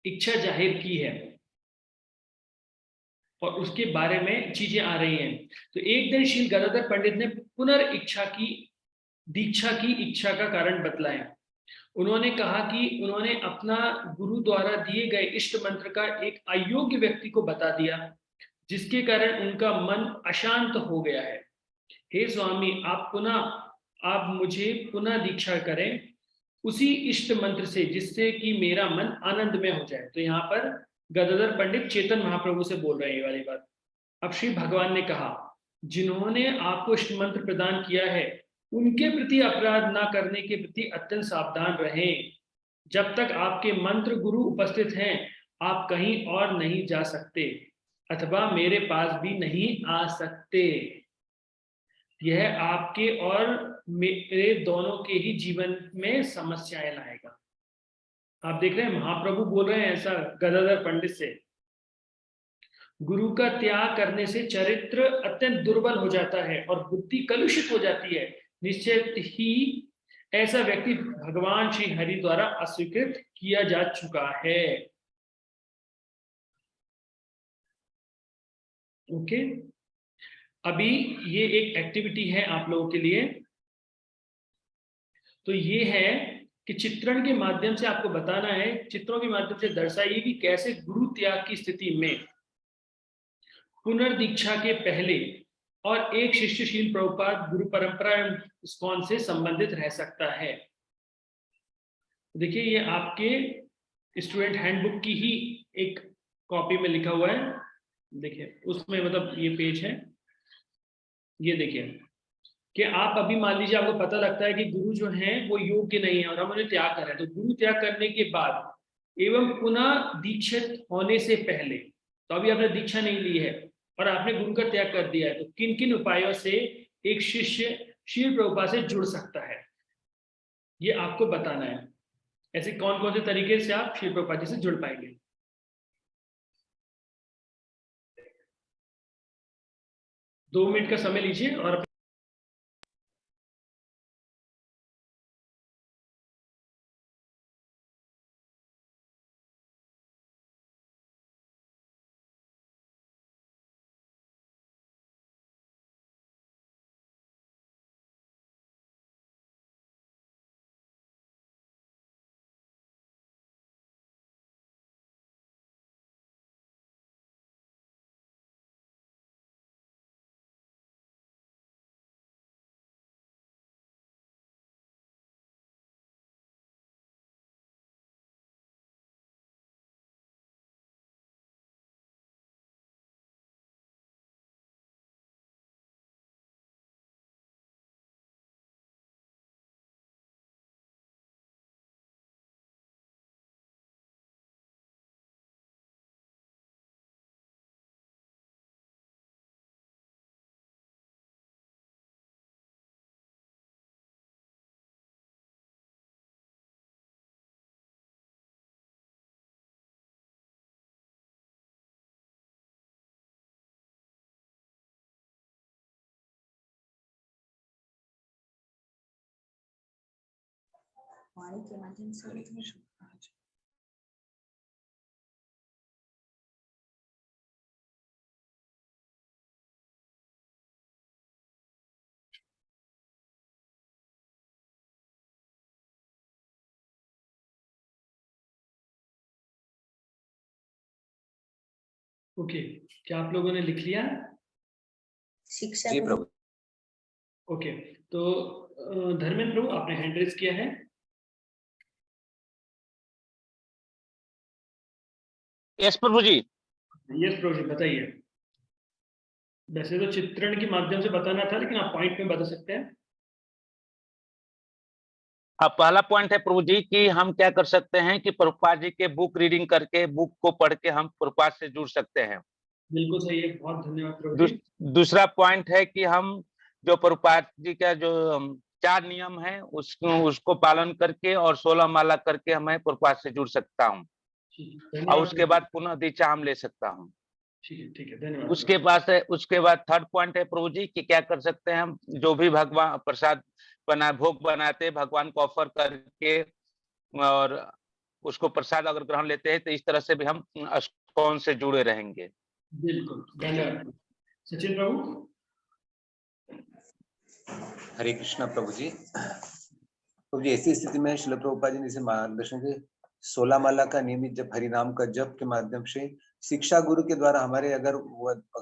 इच्छा जाहिर की है और उसके बारे में चीजें आ रही हैं। तो एक दिन श्री गदाधर पंडित ने दीक्षा की इच्छा का कारण बतलाया। उन्होंने कहा कि उन्होंने अपना गुरु द्वारा दिए गए इष्ट मंत्र का एक अयोग्य व्यक्ति को बता दिया, जिसके कारण उनका मन अशांत हो गया है। हे स्वामी, आप मुझे पुनः दीक्षा करें उसी इष्ट मंत्र से, जिससे कि मेरा मन आनंद में हो जाए। तो यहाँ पर गदाधर पंडित चेतन महाप्रभु से बोल रहे हैं ये वाली बात। अब श्री भगवान ने कहा, जिन्होंने आपको इष्ट मंत्र प्रदान किया है उनके प्रति अपराध ना करने के प्रति अत्यंत सावधान रहें। जब तक आपके मंत्र गुरु उपस्थित हैं आप कहीं और नहीं जा सकते अथवा मेरे पास भी नहीं आ सकते। यह आपके और मेरे दोनों के ही जीवन में समस्याएं लाएगा। आप देख रहे हैं महाप्रभु बोल रहे हैं ऐसा गदाधर पंडित से। गुरु का त्याग करने से चरित्र अत्यंत दुर्बल हो जाता है और बुद्धि कलुषित हो जाती है। निश्चित ही ऐसा व्यक्ति भगवान श्री हरि द्वारा अस्वीकृत किया जा चुका है। ओके, अभी ये एक एक्टिविटी है आप लोगों के लिए। तो ये है कि चित्रण के माध्यम से आपको बताना है, चित्रों के माध्यम से दर्शाइए कि कैसे गुरु त्याग की स्थिति में पुनर्दीक्षा के पहले और एक शिष्यशील प्रभुपाद गुरु परंपरा इस्कॉन से संबंधित रह सकता है। देखिए ये आपके स्टूडेंट हैंडबुक की ही एक कॉपी में लिखा हुआ है। देखिए उसमें मतलब ये पेज है, ये देखिए कि आप अभी मान लीजिए आपको पता लगता है कि गुरु जो हैं वो योग्य नहीं है और हम उन्हें त्याग कर रहे हैं। तो गुरु त्याग करने के बाद एवं पुनः दीक्षित होने से पहले, तो अभी आपने दीक्षा नहीं ली है और आपने गुरु का त्याग कर दिया है, तो किन किन उपायों से एक शिष्य श्रील प्रभुपाद से जुड़ सकता है ये आपको बताना है। ऐसे कौन कौन से तरीके से आप श्रील प्रभुपाद जी से जुड़ पाएंगे। 2 मिनट का समय लीजिए और वाणी के माध्यम से ओके, क्या आप लोगों ने लिख लिया? शिक्षा जी प्रभु। ओके, तो धर्मेंद्र प्रभु आपने हैंड रेज किया है। यस प्रभु जी। यस प्रभु जी बताइए। वैसे तो चित्रण के माध्यम से बताना था लेकिन आप पॉइंट में बता सकते हैं। अब पहला पॉइंट है प्रभु जी कि हम क्या कर सकते हैं कि प्रभुपाद जी के बुक रीडिंग करके, बुक को पढ़ के हम प्रभुपाद से जुड़ सकते हैं। बिल्कुल सही है, बहुत धन्यवाद प्रभु जी। दूसरा पॉइंट है कि हम जो प्रभुपाद जी का जो 4 नियम है उसको पालन करके और 16 माला करके मैं प्रभुपाद से जुड़ सकता हूँ और उसके बाद पुनः दीक्षा हम ले सकता हूँ। ठीक है धन्यवाद। उसके बाद थर्ड पॉइंट है प्रभु जी कि क्या कर सकते हैं हम, जो भी भगवान प्रसाद भोग बनाते भगवान को ऑफर करके और उसको प्रसाद अगर ग्रहण लेते हैं तो इस तरह से भी हम इस्कॉन से जुड़े रहेंगे। बिल्कुल, धन्यवाद। सचिन प्रभु। हरे कृष्णा प्रभु जी। प्रभु जी, ऐसी स्थिति में श्रील प्रभुपाद जी ने जैसे मार्गदर्शन के 16 माला का नियमित जप, हरिनाम का जप के माध्यम से शिक्षा गुरु के द्वारा हमारे अगर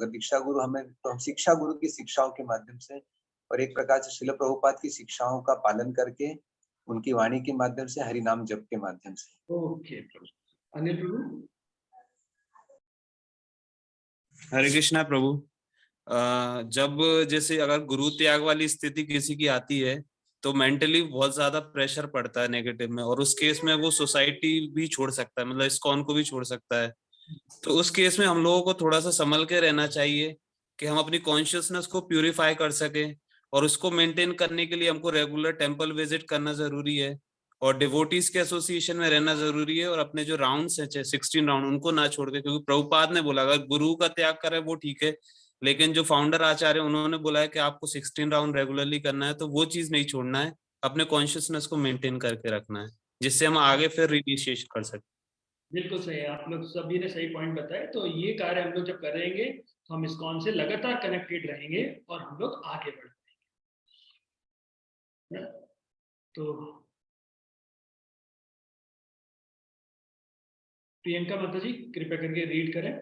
दीक्षा गुरु हमें, तो हम शिक्षा गुरु की शिक्षाओं के माध्यम से और एक प्रकार से श्रील प्रभुपाद की शिक्षाओं का पालन करके उनकी वाणी के माध्यम से, हरिनाम जप के माध्यम से। ओके प्रभु। अनिल प्रभु। हरे कृष्णा प्रभु। जब जैसे अगर गुरु त्याग वाली स्थिति किसी की आती है तो मेंटली बहुत ज्यादा प्रेशर पड़ता है नेगेटिव में, और उस केस में वो सोसाइटी भी छोड़ सकता है, मतलब इस्कॉन को भी छोड़ सकता है। तो उस केस में हम लोगों को थोड़ा सा संभल के रहना चाहिए कि हम अपनी कॉन्शियसनेस को प्यूरिफाई कर सकें, और उसको मेंटेन करने के लिए हमको रेगुलर टेंपल विजिट करना जरूरी है, और डिवोटीज के एसोसिएशन में रहना जरूरी है, और अपने जो राउंड्स हैं 16 राउंड उनको ना छोड़ के, क्योंकि प्रभुपाद ने बोला अगर गुरु का त्याग करे वो ठीक है, लेकिन जो फाउंडर आचार्य उन्होंने बोला है कि आपको 16 राउंड रेगुलरली करना है, तो वो चीज नहीं छोड़ना है, अपने कॉन्शियसनेस को मेंटेन करके रखना है, जिससे हम आगे फिर रिइनिशिएट कर सकते। बिल्कुल सही है, आप लोग सभी ने सही पॉइंट बताए। तो ये कार्य हम लोग जब करेंगे तो हम इस्कॉन से लगातार कनेक्टेड रहेंगे और हम लोग आगे बढ़ पाएंगे। तो प्रियंका माता जी कृपया करके रीड करें।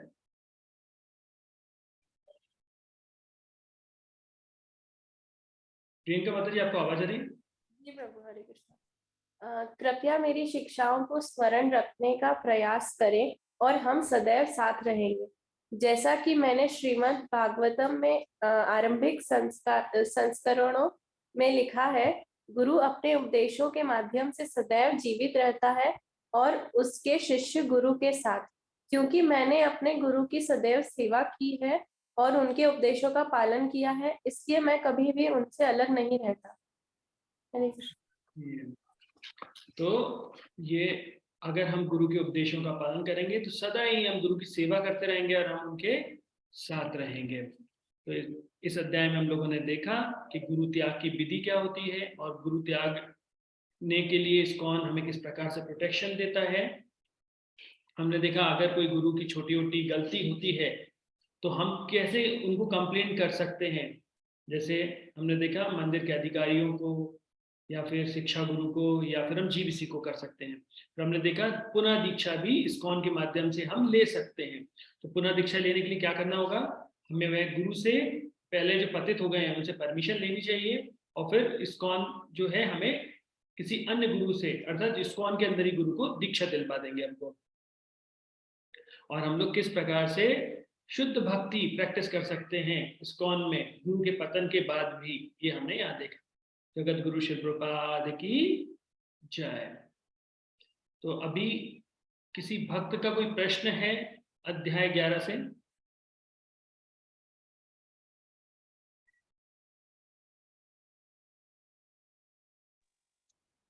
प्रियंका माता जी, आपको आवाज आ रही है? जी प्रभु, हरे कृष्णा। कृपया मेरी शिक्षाओं को स्मरण रखने का प्रयास करें और हम सदैव साथ रहेंगे। जैसा कि मैंने श्रीमद् भागवतम में आरंभिक संस्करणों में लिखा है, गुरु अपने उपदेशों के माध्यम से सदैव जीवित रहता है और उसके शिष्य गुरु के साथ। क्योंकि मैंने अपने गुरु की सदैव सेवा की है और उनके उपदेशों का पालन किया है, इसलिए मैं कभी भी उनसे अलग नहीं रहता। तो ये अगर हम गुरु के उपदेशों का पालन करेंगे तो सदा ही हम गुरु की सेवा करते रहेंगे और हम उनके साथ रहेंगे। तो इस अध्याय में हम लोगों ने देखा कि गुरु त्याग की विधि क्या होती है और गुरु त्याग ने के लिए इस्कॉन हमें किस प्रकार से प्रोटेक्शन देता है। हमने देखा अगर कोई गुरु की छोटी छोटी गलती होती है तो हम कैसे उनको कंप्लेंट कर सकते हैं। जैसे हमने देखा मंदिर के अधिकारियों को या फिर शिक्षा गुरु को या फिर हम जीवीसी को कर सकते हैं। फिर हमने देखा पुनः दीक्षा भी इस्कॉन के माध्यम से हम ले सकते हैं। तो पुनः दीक्षा लेने के लिए क्या करना होगा, हमें वह गुरु से पहले जो पतित हो गए हैं उनसे परमिशन लेनी चाहिए और फिर इस्कॉन जो है हमें किसी अन्य गुरु से अर्थात इस्कॉन के अंदर ही गुरु को दीक्षा दिलवा देंगे हमको। और हम लोग किस प्रकार से शुद्ध भक्ति प्रैक्टिस कर सकते हैं इस्कॉन में गुरु के पतन के बाद भी, ये हमने यहाँ देखा। जगत गुरु श्री प्रभुपाद की जय। तो अभी किसी भक्त का कोई प्रश्न है अध्याय 11 से?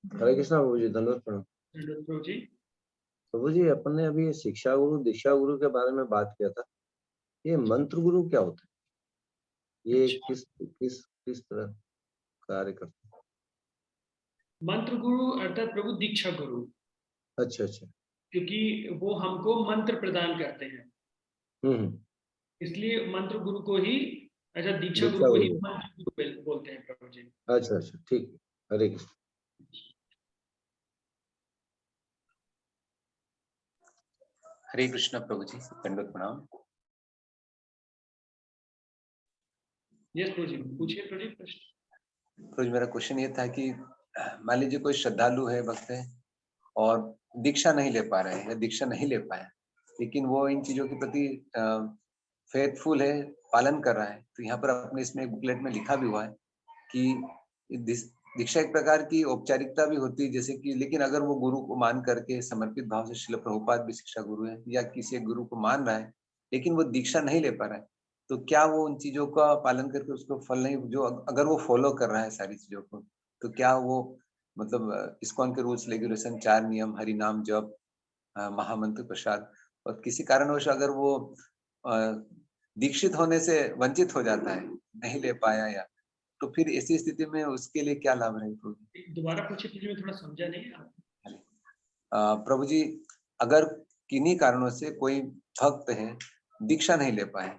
हरे कृष्णा प्रभु जी, धन्यवाद प्रणाम। प्रभु जी। प्रभु जी, अपन ने अभी शिक्षा गुरु दीक्षा गुरु के बारे में बात किया था, ये मंत्र गुरु क्या होता है? ये किस किस किस तरह कार्य करता है? मंत्र गुरु अर्थात प्रभु दीक्षा गुरु। अच्छा अच्छा। क्योंकि वो हमको मंत्र प्रदान करते हैं, इसलिए मंत्र गुरु को ही अच्छा दीक्षा गुरु को ही मंत्र गुरु बोलते हैं प्रभु जी। अच्छा अच्छा, ठीक है। हरे कृष्ण। हरे कृष्ण प्रभु जी, दंडवत प्रणाम। यस प्रभु जी, पूछिए प्रभु जी प्रश्न। प्रभु जी, मेरा क्वेश्चन ये था कि मान लीजिए कोई श्रद्धालु है, भक्त है और दीक्षा नहीं ले पा रहे हैं या दीक्षा नहीं ले पाया, लेकिन वो इन चीजों के प्रति फेथफुल है, पालन कर रहा है। तो यहाँ पर अपने इसमें एक बुकलेट में लिखा भी हुआ है कि दीक्षा एक प्रकार की औपचारिकता भी होती है, जैसे कि, लेकिन अगर वो गुरु को मान करके समर्पित भाव से, श्रील प्रभुपाद भी शिक्षा गुरु है या किसी एक गुरु को मान रहा है लेकिन वो दीक्षा नहीं ले पा रहा है, तो क्या वो उन चीजों का पालन करके उसको फल नहीं, जो अगर वो फॉलो कर रहा है सारी चीजों को, तो क्या वो मतलब इस्कॉन के रूल्स रेगुलेशन 4 नियम, हरि नाम जप, महामंत्र प्रसाद, और किसी कारणवश अगर वो दीक्षित होने से वंचित हो जाता है, नहीं ले पाया, या तो फिर ऐसी स्थिति में उसके लिए क्या लाभ रहेगा? दोबारा पूछिए, मैं थोड़ा समझा नहीं। प्रभु जी, अगर किन्हीं कारणों से कोई भक्त है दीक्षा नहीं ले पाए,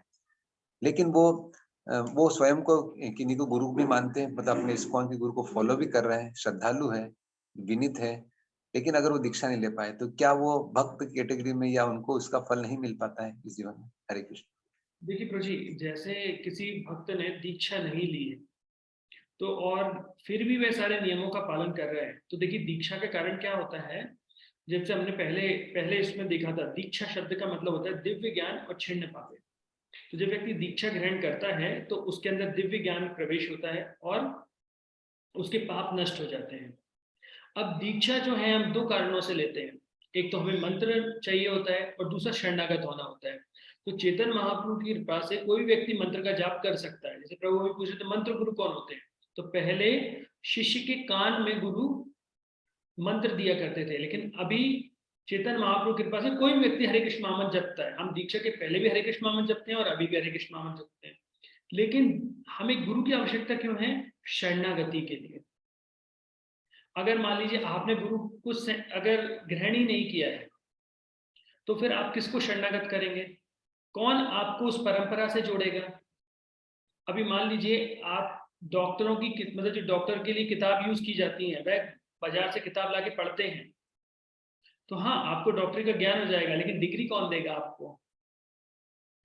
लेकिन वो स्वयं को किन्हीं को गुरु भी मानते हैं, मतलब अपने इस्कॉन के गुरु को फॉलो भी कर रहे हैं, श्रद्धालु है, विनीत है, लेकिन अगर वो दीक्षा नहीं ले पाए तो क्या वो भक्त कैटेगरी में, या उनको उसका फल नहीं मिल पाता है इस जीवन में? हरे कृष्ण। देखिए प्रभु जी, जैसे किसी भक्त ने दीक्षा नहीं ली है तो और फिर भी वे सारे नियमों का पालन कर रहे हैं, तो देखिए दीक्षा का कारण क्या होता है। जैसे हमने पहले इसमें देखा था, दीक्षा शब्द का मतलब होता है दिव्य ज्ञान और छिन्न पापे। तो जब व्यक्ति दीक्षा ग्रहण करता है तो उसके अंदर दिव्य ज्ञान प्रवेश होता है और उसके पाप नष्ट हो जाते हैं। अब दीक्षा जो है हम दो कारणों से लेते हैं, एक तो हमें मंत्र चाहिए होता है और दूसरा शरणागत होना होता है। तो चेतन महाप्रभु की कृपा से कोई व्यक्ति मंत्र का जाप कर सकता है। जैसे प्रभु भी पूछ रहे थे मंत्र गुरु कौन होते हैं, तो पहले शिष्य के कान में गुरु मंत्र दिया करते थे, लेकिन अभी चेतन महाप्रभु की कृपा से कोई भी व्यक्ति हरे कृष्ण महामंत्र जपता है। हम दीक्षा के पहले भी हरे कृष्ण महामंत्र जपते हैं और अभी भी हरे कृष्ण महामंत्र जपते हैं, लेकिन हमें गुरु की आवश्यकता क्यों है? शरणागति के लिए। अगर मान लीजिए आपने गुरु को अगर ग्रहण ही नहीं किया है तो फिर आप किसको शरणागत करेंगे? कौन आपको उस परंपरा से जोड़ेगा? अभी मान लीजिए आप डॉक्टरों की, मतलब जो डॉक्टर के लिए किताब यूज की जाती है, वह बाजार से किताब लाके पढ़ते हैं, तो हाँ आपको डॉक्टरी का ज्ञान हो जाएगा, लेकिन डिग्री कौन देगा आपको?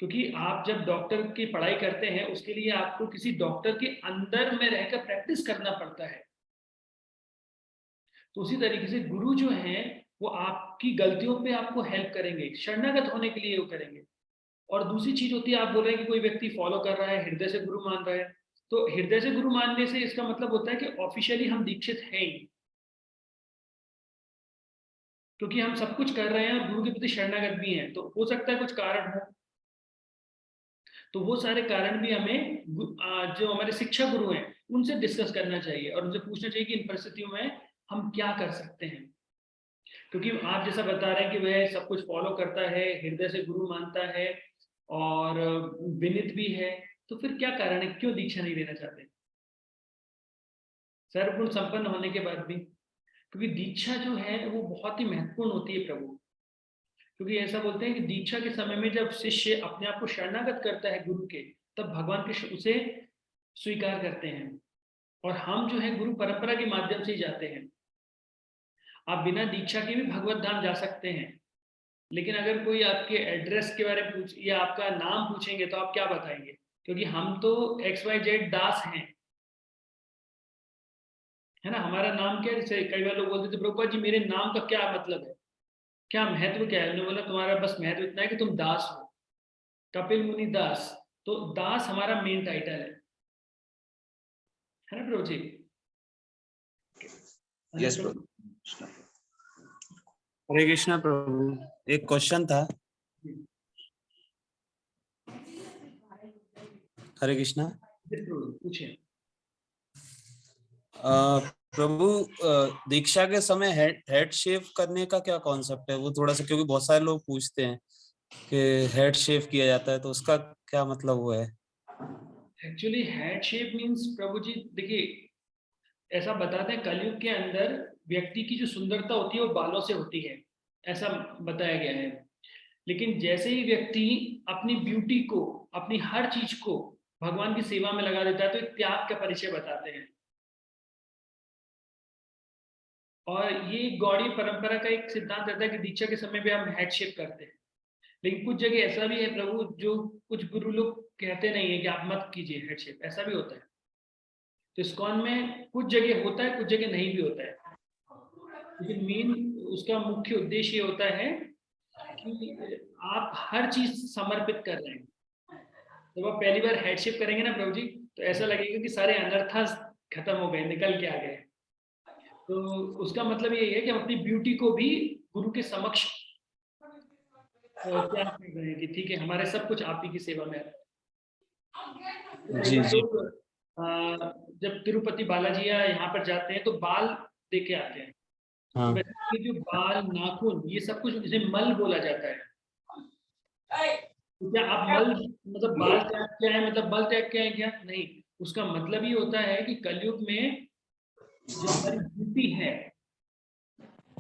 क्योंकि आप जब डॉक्टर की पढ़ाई करते हैं उसके लिए आपको किसी डॉक्टर के अंदर में रहकर प्रैक्टिस करना पड़ता है। तो उसी तरीके से गुरु जो है वो आपकी गलतियों पे आपको हेल्प करेंगे, शरणागत होने के लिए वो करेंगे। और दूसरी चीज होती है, आप बोल रहे हैं कि कोई व्यक्ति फॉलो कर रहा है, हृदय से गुरु मान रहा है, तो हृदय से गुरु मानने से इसका मतलब होता है कि ऑफिशियली हम दीक्षित हैं ही, क्योंकि हम सब कुछ कर रहे हैं और गुरु के प्रति शरणागत भी हैं। तो हो सकता है कुछ कारण हो, तो वो सारे कारण भी हमें जो हमारे शिक्षा गुरु हैं उनसे डिस्कस करना चाहिए और उनसे पूछना चाहिए कि इन परिस्थितियों में हम क्या कर सकते हैं। क्योंकि आप जैसा बता रहे हैं कि वह सब कुछ फॉलो करता है, हृदय से गुरु मानता है और विनित भी है, तो फिर क्या कारण है, क्यों दीक्षा नहीं लेना चाहते सर्वगुण संपन्न होने के बाद भी? क्योंकि दीक्षा जो है वो बहुत ही महत्वपूर्ण होती है प्रभु। क्योंकि ऐसा बोलते हैं कि दीक्षा के समय में जब शिष्य अपने आप को शरणागत करता है गुरु के, तब भगवान कृष्ण उसे स्वीकार करते हैं। और हम जो है गुरु परंपरा के माध्यम से ही जाते हैं। आप बिना दीक्षा के भी भगवत धाम जा सकते हैं, लेकिन अगर कोई आपके एड्रेस के बारे में पूछ या आपका नाम पूछेंगे तो आप क्या बताएंगे? क्योंकि हम तो XYZ दास हैं, है ना। हमारा नाम क्या है? जैसे कई बार लोग बोलते थे प्रभुपाद जी मेरे नाम का क्या मतलब है, क्या महत्व क्या है? उन्होंने बोला तुम्हारा बस महत्व इतना है कि तुम दास हो, कपिल मुनि दास। तो दास हमारा मेन टाइटल है ना प्रभु जी? यस प्रभु। हरे कृष्णा प्रभु, एक क्वेश्चन था। हरे कृष्णा पूछिए। प्रभु, दीक्षा के समय हेड शेव करने का क्या कॉन्सेप्ट है? वो थोड़ा सा, क्योंकि बहुत सारे लोग पूछते हैं कि हेड शेव किया जाता है, तो उसका क्या मतलब वो है? एक्चुअली हेड शेप मीन्स प्रभु जी देखिए, ऐसा बताते हैं कलयुग के अंदर व्यक्ति की जो सुंदरता होती है वो बालों से होती है, ऐसा बताया गया है। लेकिन जैसे ही व्यक्ति अपनी ब्यूटी को, अपनी हर चीज को भगवान की सेवा में लगा देता है तो एक त्याग का परिचय बताते हैं। और ये गौड़ी परंपरा का एक सिद्धांत रहता है कि दीक्षा के समय भी हम हेड शेप करते हैं। लेकिन कुछ जगह ऐसा भी है प्रभु, जो कुछ गुरु लोग कहते नहीं है कि आप मत कीजिए हेड शेप, ऐसा भी होता है। तो इस्कॉन में कुछ जगह होता है, कुछ जगह नहीं भी होता है, लेकिन मेन उसका मुख्य उद्देश्य ये होता है कि आप हर चीज समर्पित कर रहे हैं। जब आप पहली बार हेडशिप करेंगे ना प्रभु जी, तो ऐसा लगेगा कि सारे अनर्था खत्म हो गए, निकल के आ गए। तो उसका मतलब यही है कि हम अपनी ब्यूटी को भी गुरु के समक्ष क्या कर रहे हैं कि ठीक है हमारे सब कुछ आप ही की सेवा में है। जी जी। जब तिरुपति बालाजी यहाँ पर जाते हैं तो बाल दे के आते हैं। हाँ। तो जो बाल, नाखून, ये सब कुछ इसे मल बोला जाता है। तो क्या आप मल मतलब बाल त्याग क्या है, मतलब बल त्याग क्या है? क्या नहीं, उसका मतलब ये होता है कि कलयुग में जो हमारी ब्यूटी है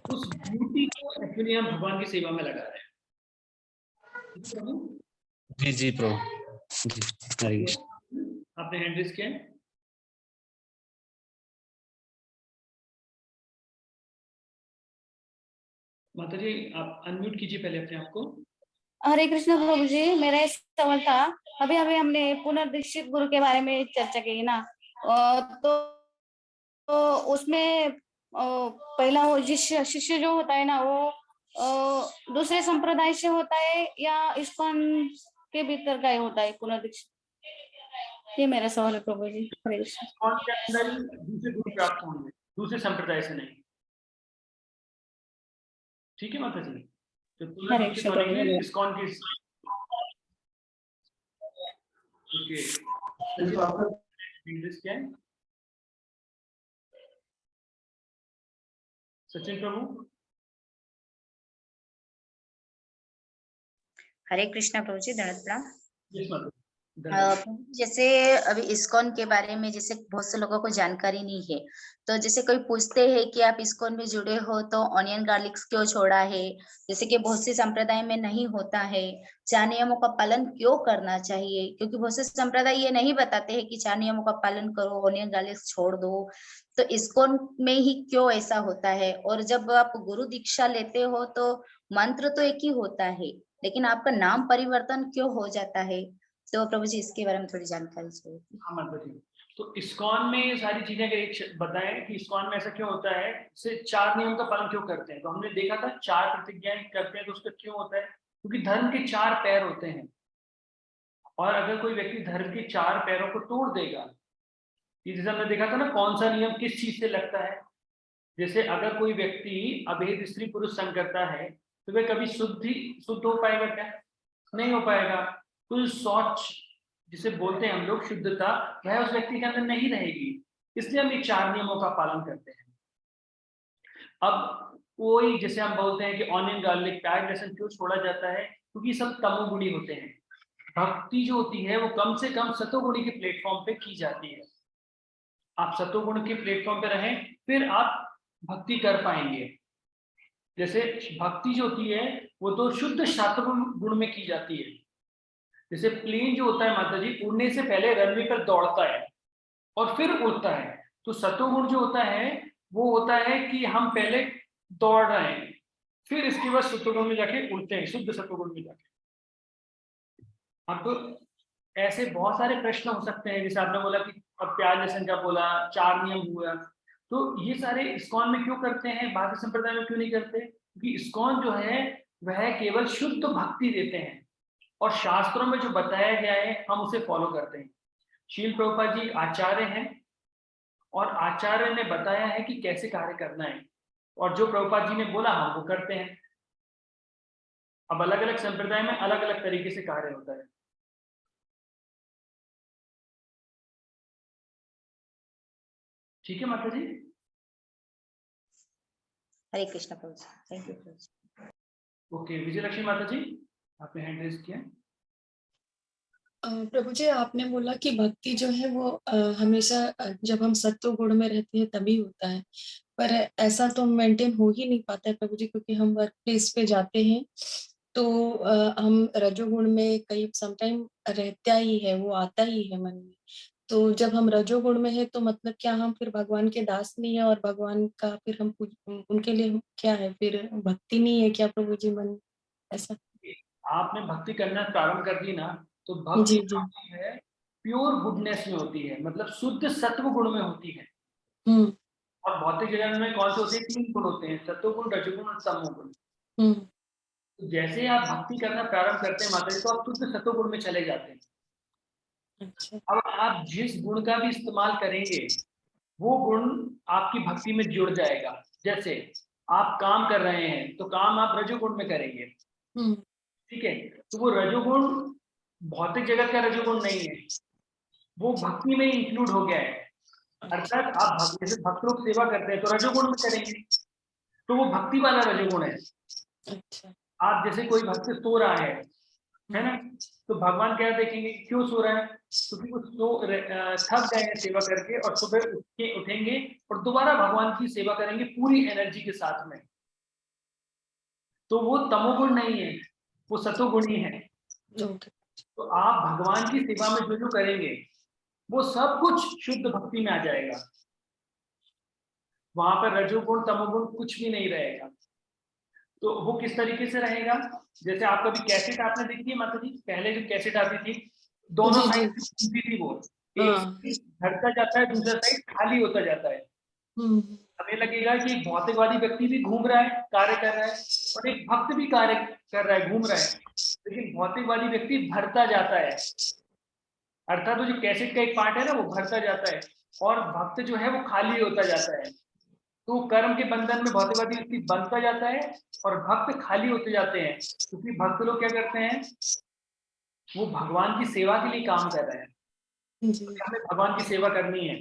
उस ब्यूटी को एक्चुअली हम भगवान की सेवा में लगा रहे हैं। जी जी प्रभु जी। हरे कृष्ण। आपने हैंड रेज किया है? माता जी आप अनम्यूट कीजिए पहले अपने आप को। हरे कृष्ण प्रभु जी, मेरा एक सवाल था। अभी अभी हमने पुनर्दीक्षित गुरु के बारे में चर्चा की ना, तो उसमें पहला वो शिष्य जो होता है ना, वो दूसरे संप्रदाय से होता है या इस्कॉन के भीतर का ही होता है पुनर्दीक्षित? ये मेरा सवाल है प्रभु जी। हरे कृष्ण। इस्कॉन के अंदर ही दूसरे गुरु प्राप्त होंगे, दूसरे संप्रदाय से नहीं। ठीक है माता जी, तो हरे पुनर्दीक्षित कृष्ण होने के प्रभु लिए जी। इस्कॉन के ओके इंग्लिश क्या है? सचिन प्रभु। हरे कृष्णा प्रभु जी, दंडवत प्रणाम। यस माता जी। जैसे अभी इस्कॉन के बारे में जैसे बहुत से लोगों को जानकारी नहीं है, तो जैसे कोई पूछते हैं कि आप इस्कॉन में जुड़े हो तो ऑनियन गार्लिक क्यों छोड़ा है, जैसे कि बहुत से संप्रदाय में नहीं होता है, 4 नियमों का पालन क्यों करना चाहिए, क्योंकि बहुत से संप्रदाय ये नहीं बताते हैं कि 4 नियमों का पालन करो, ऑनियन गार्लिक छोड़ दो, तो इस्कॉन में ही क्यों ऐसा होता है? और जब आप गुरु दीक्षा लेते हो तो मंत्र तो एक ही होता है, लेकिन आपका नाम परिवर्तन क्यों हो जाता है? तो प्रभु जी इसके बारे में थोड़ी जानकारी चाहिए थी। हाँ माता जी, तो इस्कॉन में ये सारी चीजें का एक बताएं कि इस्कॉन में ऐसा क्यों होता है, से 4 नियम का पालन क्यों करते हैं। तो हमने देखा था 4 प्रतिज्ञाएं करते हैं, तो उसका क्यों होता है, क्योंकि धर्म के 4 पैर होते हैं, और अगर कोई व्यक्ति धर्म के 4 पैरों को तोड़ देगा, जैसे हमने देखा था ना कौन सा नियम किस चीज से लगता है। जैसे अगर कोई व्यक्ति अभेद स्त्री पुरुष संग करता है तो वह कभी शुद्ध हो पाएगा क्या? नहीं हो पाएगा। तो शौच जिसे बोलते हैं हम लोग शुद्धता, वह उस व्यक्ति के अंदर नहीं रहेगी। इसलिए हम ये 4 नियमों का पालन करते हैं। अब कोई जैसे हम बोलते हैं कि ऑनियन गार्लिक प्याज लहसुन क्यों छोड़ा जाता है, क्योंकि सब तमोगुणी होते हैं। भक्ति जो होती है वो कम से कम सतोगुणी के प्लेटफॉर्म पे की जाती है। आप सतोगुण के प्लेटफॉर्म पे रहें, फिर आप भक्ति कर पाएंगे। जैसे भक्ति जो होती है वो तो शुद्ध सत्वगुण गुण में की जाती है। जैसे प्लेन जो होता है माता जी, उड़ने से पहले रनवे पर दौड़ता है और फिर उड़ता है। तो सतोगुण जो होता है वो होता है कि हम पहले दौड़ रहे हैं, फिर इसके बाद सतोगुण में जाके उड़ते हैं, शुद्ध सतोगुण में जाके। अब ऐसे बहुत सारे प्रश्न हो सकते हैं, जैसे आपने बोला कि अब प्याज लहसुन का बोला, 4 नियम हुआ, तो ये सारे इस्कॉन में क्यों करते हैं, बाकी संप्रदाय में क्यों नहीं करते? क्योंकि इस्कॉन जो है वह केवल शुद्ध भक्ति देते हैं, और शास्त्रों में जो बताया गया है हम उसे फॉलो करते हैं। शील प्रभुपाद जी आचार्य हैं, और आचार्य ने बताया है कि कैसे कार्य करना है, और जो प्रभुपाद जी ने बोला हम वो करते हैं। अब अलग अलग संप्रदाय में अलग अलग तरीके से कार्य होता है। ठीक है माता जी। हरे कृष्णा प्रभु जी, थैंक यू प्रभु जी। ओके विजयलक्ष्मी माता जी, आपने हैंड रेज किया। प्रभु जी आपने बोला कि भक्ति जो है वो हमेशा जब हम सत्व गुण में रहते हैं तभी होता है, पर ऐसा तो मेंटेन हो ही नहीं पाता है प्रभु जी, क्योंकि हम वर्क प्लेस पे जाते हैं तो हम रजोगुण में कई समटाइम रहता ही है, वो आता ही है मन में। तो जब हम रजोगुण में है तो मतलब क्या हम फिर भगवान के दास नहीं है, और भगवान का फिर हम उनके लिए क्या है, फिर भक्ति नहीं है क्या प्रभु जी मन? ऐसा आपने भक्ति करना प्रारंभ कर दी ना, तो जी भक्ति जी। होती है प्योर गुडनेस में होती है, मतलब शुद्ध सत्व गुण में होती है। और भौतिक जगत में कौन से होते हैं? 3 गुण होते हैं, सत्वगुण, रजोगुण और तमोगुण। तो जैसे आप भक्ति करना प्रारंभ करते हैं माता जी, तो आप शुद्ध सत्वगुण में चले जाते हैं। अच्छा। अब आप जिस गुण का भी इस्तेमाल करेंगे वो गुण आपकी भक्ति में जुड़ जाएगा। जैसे आप काम कर रहे हैं तो काम आप रजोगुण में करेंगे, ठीक है, तो वो रजोगुण भौतिक जगत का रजोगुण नहीं है, वो भक्ति में इंक्लूड हो गया है। अर्थात आप जैसे भक्त लोग सेवा करते हैं तो रजोगुण में करेंगे, तो वो भक्ति वाला रजोगुण है। अच्छा। आप जैसे कोई भक्त सो रहा है ना, तो भगवान क्या देखेंगे, क्यों सो रहा है? क्योंकि वो थक गए हैं सेवा करके, और सुबह उठेंगे और दोबारा भगवान की सेवा करेंगे पूरी एनर्जी के साथ में। तो वो तमोगुण नहीं है, वो सतोगुण ही है। ओके। तो आप भगवान की सेवा में जो जो करेंगे वो सब कुछ शुद्ध भक्ति में आ जाएगा, वहां पर रजोगुण तमोगुण कुछ भी नहीं रहेगा। तो वो किस तरीके से रहेगा, जैसे आप कभी कैसेट आपने देखी है माता जी, पहले जो कैसेट आती थी दोनों जी, साइड जी। से घूमती थी, वो एक हाँ। साइड भरता जाता है, दूसरा साइड खाली होता जाता है। हम्म। हमें लगेगा कि एक भौतिकवादी व्यक्ति भी घूम रहा है, कार्य कर रहा है, और एक भक्त भी कार्य कर रहा है, घूम रहा है, लेकिन भौतिकवादी व्यक्ति भरता जाता है, अर्थात वो जो कैसेट का एक पार्ट है ना वो भरता जाता है, और भक्त जो है वो खाली होता जाता है। तो कर्म के बंधन में भौतिकवादी व्यक्ति बंधता जाता है और भक्त खाली होते जाते हैं, क्योंकि भक्त लोग क्या करते हैं, वो भगवान की सेवा के लिए काम कर रहे हैं। जी। हमें भगवान की सेवा करनी है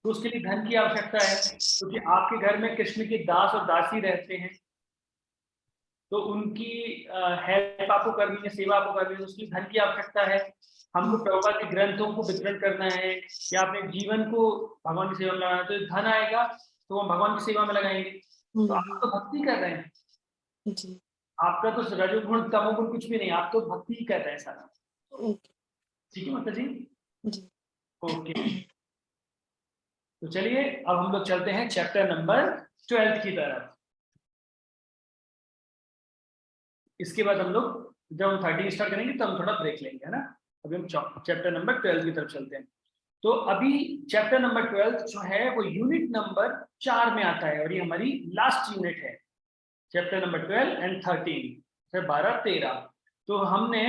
तो उसके लिए धन की आवश्यकता है, क्योंकि आपके घर में कृष्ण के दास और दासी रहते हैं, तो उनकी हेल्प आपको करनी है, सेवा आपको करनी है, उसकी धन की आवश्यकता है। हमको प्रभुपाद के ग्रंथों को वितरण करना है या अपने जीवन को भगवान की सेवा में लगाना है, तो धन आएगा तो हम भगवान की सेवा में लगाएंगे। तो आप तो भक्ति कर रहे हैं, जी। आपका तो रजोगुण तमोगुण कुछ भी नहीं, आप तो भक्ति ही कर रहे हैं सारा। ओके। ठीक है माता जी। जी। ओके, तो चलिए अब हम लोग चलते हैं चैप्टर नंबर 12 की तरफ। इसके बाद हम लोग जब हम 13 स्टार्ट करेंगे तो हम थोड़ा ब्रेक लेंगे, है ना। अभी हम चैप्टर नंबर 12 की तरफ चलते हैं। तो अभी चैप्टर नंबर 12 जो है वो यूनिट नंबर 4 में आता है, और ये हमारी लास्ट यूनिट है, चैप्टर नंबर 12 एंड 13, फिर 12 13। तो हमने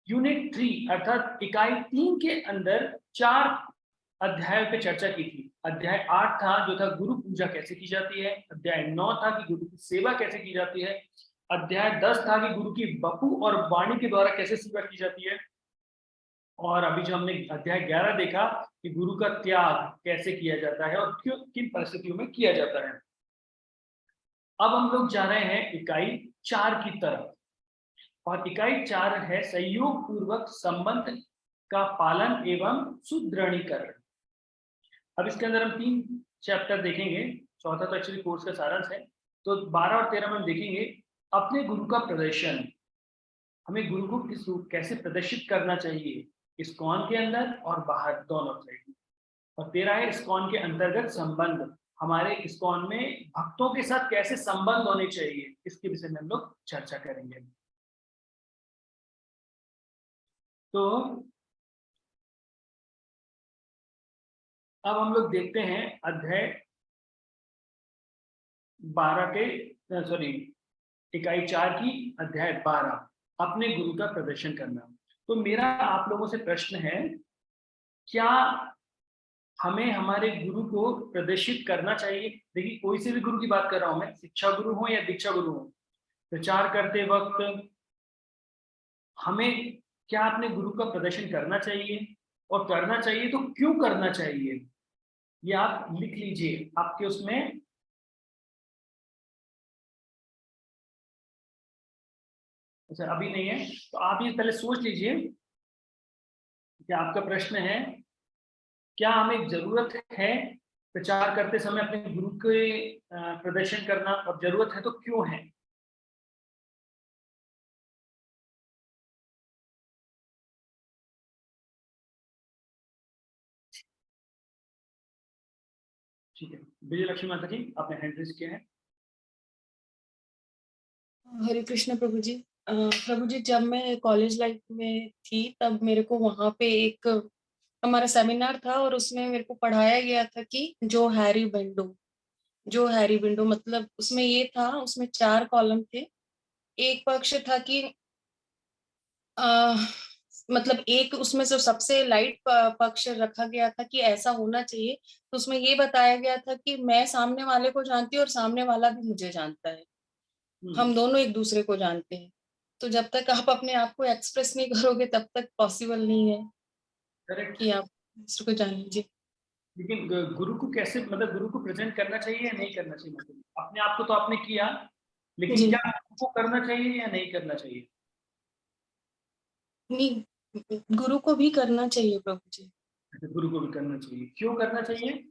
यूनिट 3 अर्थात इकाई 3 के अंदर 4 अध्याय पे चर्चा की थी। अध्याय 8 था जो था गुरु पूजा कैसे की जाती है, अध्याय 9 था कि गुरु की सेवा कैसे की जाती है, अध्याय 10 था कि गुरु की वपु और वाणी के द्वारा कैसे सेवा की जाती है, और अभी जो हमने अध्याय 11 देखा कि गुरु का त्याग कैसे किया जाता है और क्यों किन परिस्थितियों में किया जाता है। अब हम लोग जा रहे हैं इकाई 4 की तरफ, और इकाई 4 है सहयोग पूर्वक संबंध का पालन एवं सुदृढ़ीकरण। अब इसके अंदर हम 3 चैप्टर देखेंगे, चौथा तो एक्चुअली कोर्स का सारांश है। तो 12 और 13 में हम देखेंगे अपने गुरु का प्रदर्शन, हमें गुरु को किस रूप कैसे प्रदर्शित करना चाहिए, इस्कॉन के अंदर और बाहर दोनों साइड। और 13 है इस्कॉन के अंतर्गत संबंध, हमारे इस्कॉन में भक्तों के साथ कैसे संबंध होने चाहिए, इसके विषय में हम लोग चर्चा करेंगे। तो अब हम लोग देखते हैं अध्याय 12 के सॉरी इकाई 4 की अध्याय 12, अपने गुरु का प्रदर्शन करना। तो मेरा आप लोगों से प्रश्न है, क्या हमें हमारे गुरु को प्रदर्शित करना चाहिए? देखिए कोई से भी गुरु की बात कर रहा हूं मैं, शिक्षा गुरु हो या दीक्षा गुरु हो, प्रचार करते वक्त हमें क्या अपने गुरु का प्रदर्शन करना चाहिए, और करना चाहिए तो क्यों करना चाहिए, ये आप लिख लीजिए आपके उसमें। अच्छा अभी नहीं है तो आप ये पहले सोच लीजिए कि आपका प्रश्न है, क्या हमें जरूरत है प्रचार करते समय अपने गुरु के प्रदर्शन करना, और जरूरत है तो क्यों है। ठीक है, विजय लक्ष्मी माता जी आपने हैंड रेज किया है। हरे कृष्ण प्रभु जी। प्रभु जी जब मैं कॉलेज लाइफ में थी तब मेरे को वहां पे एक हमारा सेमिनार था और उसमें मेरे को पढ़ाया गया था कि जो हैरी विंडो मतलब उसमें ये था, उसमें 4 कॉलम थे। एक पक्ष था कि मतलब एक उसमें से सबसे लाइट पक्ष रखा गया था कि ऐसा होना चाहिए। तो उसमें ये बताया गया था कि मैं सामने वाले को जानती हूँ और सामने वाला भी मुझे जानता है, हम दोनों एक दूसरे को जानते हैं। तो जब तक आप अपने आप को एक्सप्रेस नहीं करोगे तब तक पॉसिबल नहीं है करेक्ट। कि आप दूसरे को जान लीजिए। लेकिन गुरु को कैसे, मतलब गुरु को प्रेजेंट करना चाहिए या नहीं करना चाहिए, मतलब अपने आप को तो आपने किया, लेकिन जी। क्या गुरु को करना चाहिए या नहीं करना चाहिए। नहीं, गुरु को भी करना चाहिए प्रभु जी। गुरु को भी करना चाहिए, क्यों करना चाहिए।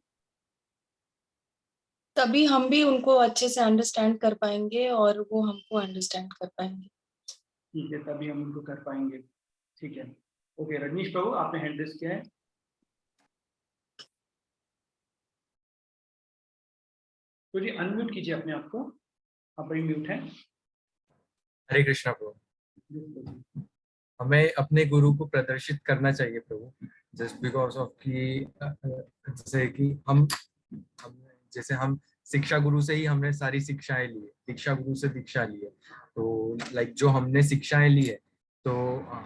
तभी हम भी उनको अच्छे से अंडरस्टैंड कर पाएंगे और वो हमको अंडरस्टैंड कर पाएंगे। ठीक है, तभी हम उनको कर पाएंगे। ठीक है, ओके। रजनीश प्रभु, आपने हैंड रेज किया है। तो जी अनम्यूट कीजिए अपने आप को, आप अभी म्यूट है। हरे कृष्णा प्रभु। हमें अपने गुरु को प्रदर्शित करना चाहिए प्रभु, जस्ट बिकॉज ऑफ कि जैसे कि हम जैसे हम शिक्षा गुरु से ही हमने सारी शिक्षाएं ली है, दीक्षा गुरु से दीक्षा ली है, तो लाइक जो हमने शिक्षाएं ली है तो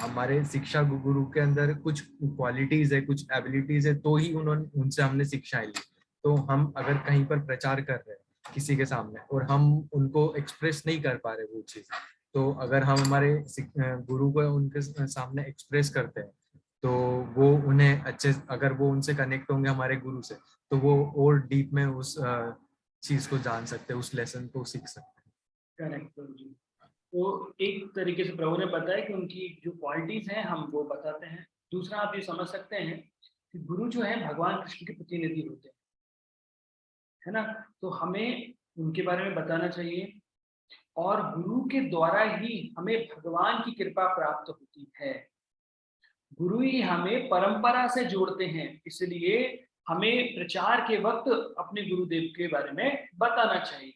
हमारे शिक्षा गुरु के अंदर कुछ क्वालिटीज है, कुछ एबिलिटीज है, तो ही उन्होंने उनसे हमने शिक्षाएं ली। तो हम अगर कहीं पर प्रचार कर रहे हैं किसी के सामने और हम उनको एक्सप्रेस नहीं कर पा रहे वो चीज, तो अगर हम हमारे गुरु को उनके सामने एक्सप्रेस करते हैं तो वो उन्हें अच्छे, अगर वो उनसे कनेक्ट होंगे हमारे गुरु से, तो वो और डीप में उस चीज को जान सकते हैं, उस लेसन को सीख सकते हैं। करेक्ट प्रभु जी। तो एक तरीके से प्रभु ने बताया कि उनकी जो क्वालिटीज हैं हम वो बताते हैं। दूसरा आप ये समझ सकते हैं कि गुरु जो है भगवान कृष्ण के प्रतिनिधि होते हैं, है ना। तो हमें उनके बारे में बताना चाहिए और गुरु के द्वारा ही हमें भगवान की कृपा प्राप्त होती है। गुरु ही हमें परंपरा से जोड़ते हैं, इसलिए हमें प्रचार के वक्त अपने गुरुदेव के बारे में बताना चाहिए।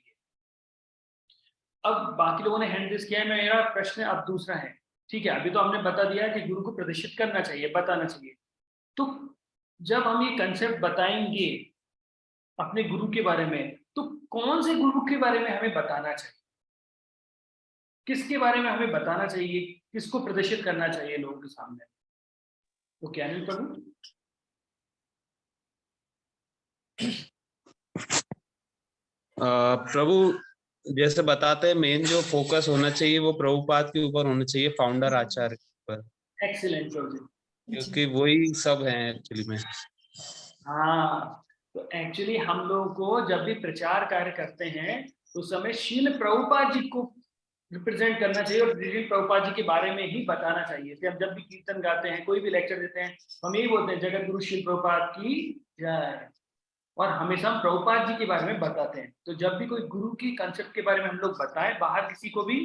अब बाकी लोगों ने हैंड रेज किया है, मेरा प्रश्न अब दूसरा है। ठीक है, अभी तो हमने बता दिया कि गुरु को प्रदर्शित करना चाहिए, बताना चाहिए। तो जब हम ये कंसेप्ट बताएंगे अपने गुरु के बारे में, तो कौन से गुरु के बारे में हमें बताना चाहिए, किसके बारे में हमें बताना चाहिए, किसको प्रदर्शित करना चाहिए लोगों के सामने? तो क्या नहीं प्रभु? प्रभु जैसे बताते हैं मेन जो फोकस होना चाहिए वो प्रभुपाद के ऊपर होना चाहिए, फाउंडर आचार्य पर। एक्सीलेंट प्रभु जी, क्योंकि वही सब हैं एक्चुअली में। हाँ, तो एक्चुअली हम लोगों को जब भी प्रचार कार्य करते हैं तो समय शील प्रभुपाद जी को रिप्रेजेंट करना चाहिए और श्रील प्रभुपाद जी के बारे में ही बताना चाहिए। हम जब भी कीर्तन गाते हैं, कोई भी लेक्चर देते हैं, हम यही बोलते हैं जगत गुरु श्रील प्रभुपाद की जय, और हमेशा हम प्रभुपाद जी के बारे में बताते हैं। तो जब भी कोई गुरु की कंसेप्ट के बारे में हम लोग बताएं बाहर किसी को भी,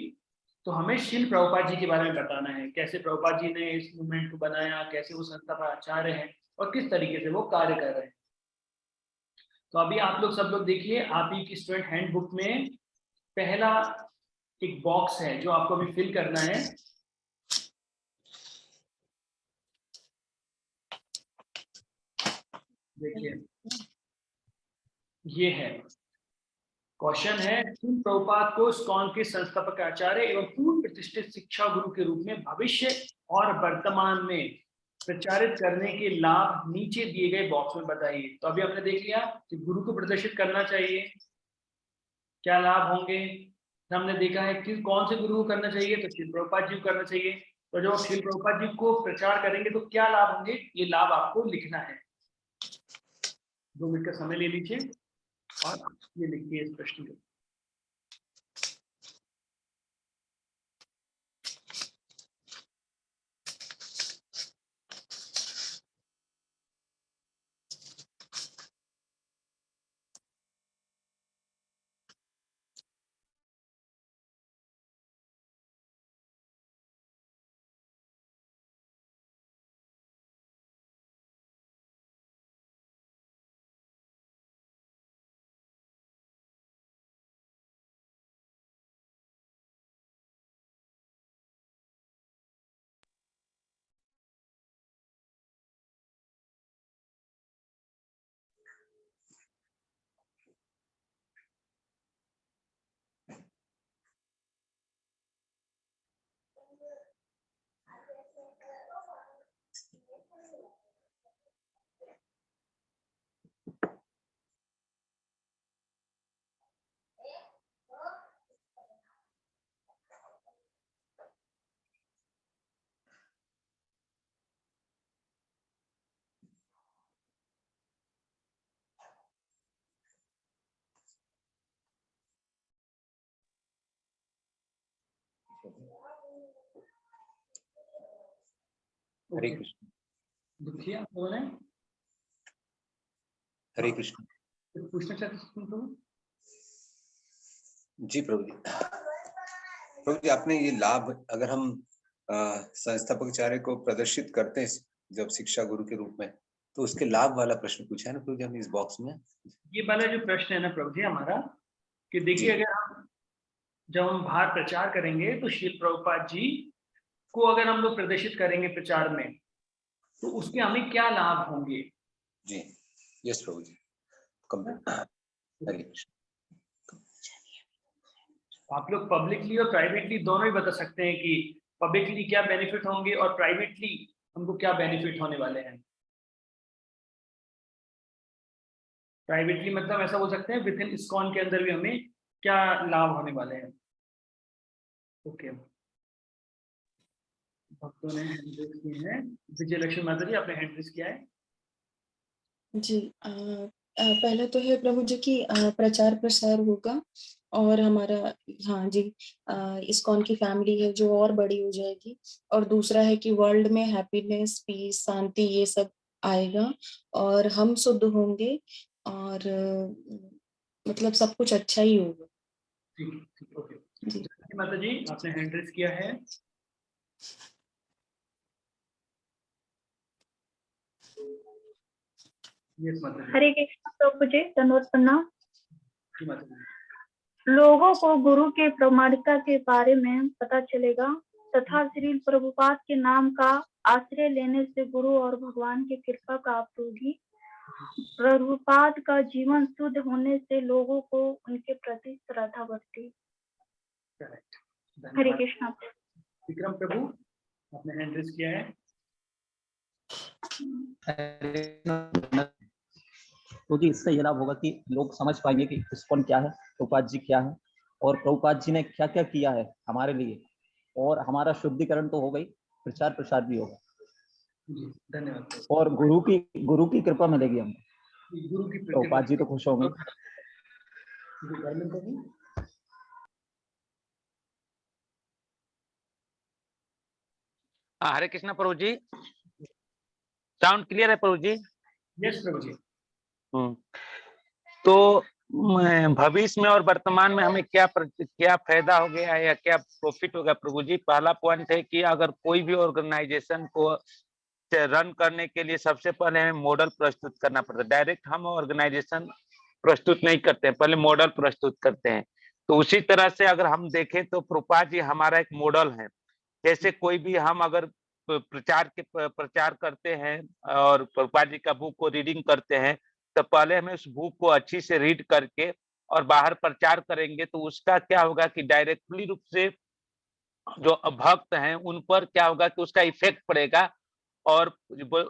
तो हमें श्रील प्रभुपाद जी के बारे में बताना है, कैसे प्रभुपाद जी ने इस मूवमेंट को बनाया, कैसे वो संस्था पर आचार्य हैं और किस तरीके से वो कार्य कर रहे हैं। तो अभी आप लोग सब लोग देखिए, आप ही की स्टूडेंट हैंडबुक में पहला एक बॉक्स है जो आपको अभी फिल करना है। देखिए ये है क्वेश्चन है, श्रील प्रभुपाद को इस्कॉन के संस्थापक आचार्य एवं पूर्ण प्रतिष्ठित शिक्षा गुरु के रूप में भविष्य और वर्तमान में प्रचारित करने के लाभ नीचे दिए गए बॉक्स में बताइए। तो अभी हमने देख लिया कि गुरु को प्रदर्शित करना चाहिए, क्या लाभ होंगे। हमने देखा है कि कौन से गुरु को करना चाहिए, तो श्रील प्रभुपाद जी को करना चाहिए। तो जब श्रील प्रभुपाद जी को प्रचार करेंगे तो क्या लाभ होंगे, ये लाभ आपको लिखना है। 2 मिनट का समय ले लीजिए और ये लिखिए इस प्रश्न को। हरे कृष्ण। देखिए आप लोगों ने हरे कृष्ण। पूछना चाहते हैं? जी प्रभु जी। प्रभु जी, आपने ये लाभ अगर हम संस्थापकाचार्य को प्रदर्शित करते हैं जब शिक्षा गुरु के रूप में, तो उसके लाभ वाला प्रश्न पूछा है ना प्रभु जी हमने इस बॉक्स में। ये वाला जो प्रश्न है ना प्रभु जी हमारा, कि देखिए अगर हम जब हम बाहर प्रचार करेंगे तो श्रील प्रभुपाद जी को अगर हम लोग प्रदर्शित करेंगे प्रचार में, तो उसके हमें क्या लाभ होंगे? जी यस प्रभु जी। हरे कृष्ण। आप लोग पब्लिकली और प्राइवेटली दोनों ही बता सकते हैं कि पब्लिकली क्या बेनिफिट होंगे और प्राइवेटली हमको क्या बेनिफिट होने वाले हैं। प्राइवेटली मतलब ऐसा बोल सकते हैं विद इन इस्कॉन के अंदर भी हमें क्या लाभ होने वाले हैं। ओके, भक्तों ने हैंड रेज किए हैं। विजय लक्ष्मी माता जी आपने हैंड रेज किया है। जी पहले तो है प्रभु जी की प्रचार प्रसार होगा और हमारा, हाँ जी, इस्कॉन की फैमिली है जो और बड़ी हो जाएगी। और दूसरा है कि वर्ल्ड में हैप्पीनेस, पीस, शांति ये सब आएगा और हम शुद्ध होंगे और मतलब सब कुछ अच्छा ही होगा। ठीक, ओके जी माता जी आपने हैंड रेज किया है। यस माता जी। हरे कृष्ण प्रभु जी, धन्यवाद प्रणाम। जी माता जी। लोगों को गुरु के प्रामाणिकता के बारे में पता चलेगा तथा श्री प्रभुपाद के नाम का आश्रय लेने से गुरु और भगवान की कृपा प्राप्त होगी। प्रभुपाद का जीवन शुद्ध होने से लोगों को उनके प्रति श्रद्धा बढ़ती। हरे कृष्ण। विक्रम प्रभु आपने हैंड रेज किया है। तो जी इससे ये लाभ होगा कि लोग समझ पाएंगे कि इस्कॉन क्या है, प्रभुपाद जी क्या है और प्रभुपाद जी ने क्या क्या किया है हमारे लिए, और हमारा शुद्धिकरण तो हो गई, प्रचार प्रसार भी होगा। धन्यवाद। और गुरु की कृपा मिलेगी हमको, गुरु की प्रभुपाद जी तो खुश होंगे। हरे कृष्णा प्रभु जी, साउंड क्लियर है प्रभु जी? यस प्रभु जी। तो भविष्य में और वर्तमान में हमें क्या फायदा हो गया है या क्या प्रॉफिट होगा प्रभु जी? पहला पॉइंट है कि अगर कोई भी ऑर्गेनाइजेशन को रन करने के लिए सबसे पहले हमें मॉडल प्रस्तुत करना पड़ता है। डायरेक्ट हम ऑर्गेनाइजेशन प्रस्तुत नहीं करते हैं, पहले मॉडल प्रस्तुत करते हैं। तो उसी तरह से अगर हम देखें तो प्रभुपाद जी हमारा एक मॉडल है। जैसे कोई भी हम अगर प्रचार करते हैं और प्रभुपाद जी का बुक को रीडिंग करते हैं, तो पहले हमें उस बुक को अच्छी से रीड करके और बाहर प्रचार करेंगे, तो उसका क्या होगा कि डायरेक्टली रूप से जो भक्त हैं उन पर क्या होगा कि उसका इफेक्ट पड़ेगा। और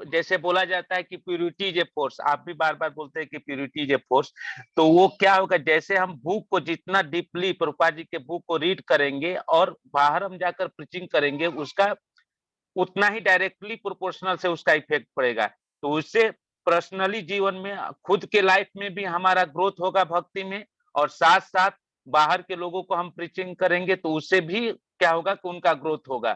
जैसे बोला जाता है कि प्यूरिटी इज ए फोर्स, आप भी बार बार बोलते हैं कि प्यूरिटी इज ए फोर्स, तो वो क्या होगा, जैसे हम बुक को जितना डीपली प्रभुपाद जी के बुक को रीड करेंगे और बाहर हम जाकर प्रीचिंग करेंगे, उसका उतना ही डायरेक्टली प्रोपोर्शनल से उसका इफेक्ट पड़ेगा। तो उससे पर्सनली जीवन में, खुद के लाइफ में भी हमारा ग्रोथ होगा भक्ति में, और साथ साथ बाहर के लोगों को हम प्रीचिंग करेंगे तो उससे भी क्या होगा कि उनका ग्रोथ होगा।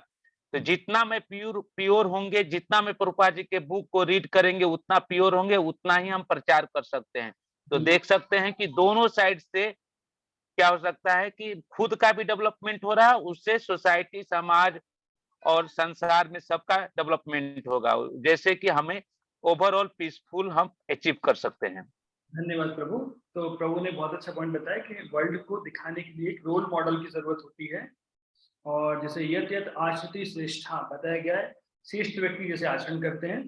तो जितना मैं प्योर होंगे, जितना मैं प्रभुपाद जी के बुक को रीड करेंगे उतना प्योर होंगे, उतना ही हम प्रचार कर सकते हैं। तो देख सकते हैं कि दोनों साइड से क्या हो सकता है कि खुद का भी डेवलपमेंट हो रहा है, उससे सोसाइटी, समाज और संसार में सबका डेवलपमेंट होगा, जैसे कि हमें ओवरऑल पीसफुल हम अचीव कर सकते हैं। धन्यवाद प्रभु। तो प्रभु ने बहुत अच्छा पॉइंट बताया कि वर्ल्ड को दिखाने के लिए एक रोल मॉडल की जरूरत होती है, और जैसे यत यत आचरति श्रेष्ठा बताया गया है, श्रेष्ठ व्यक्ति जैसे आचरण करते हैं।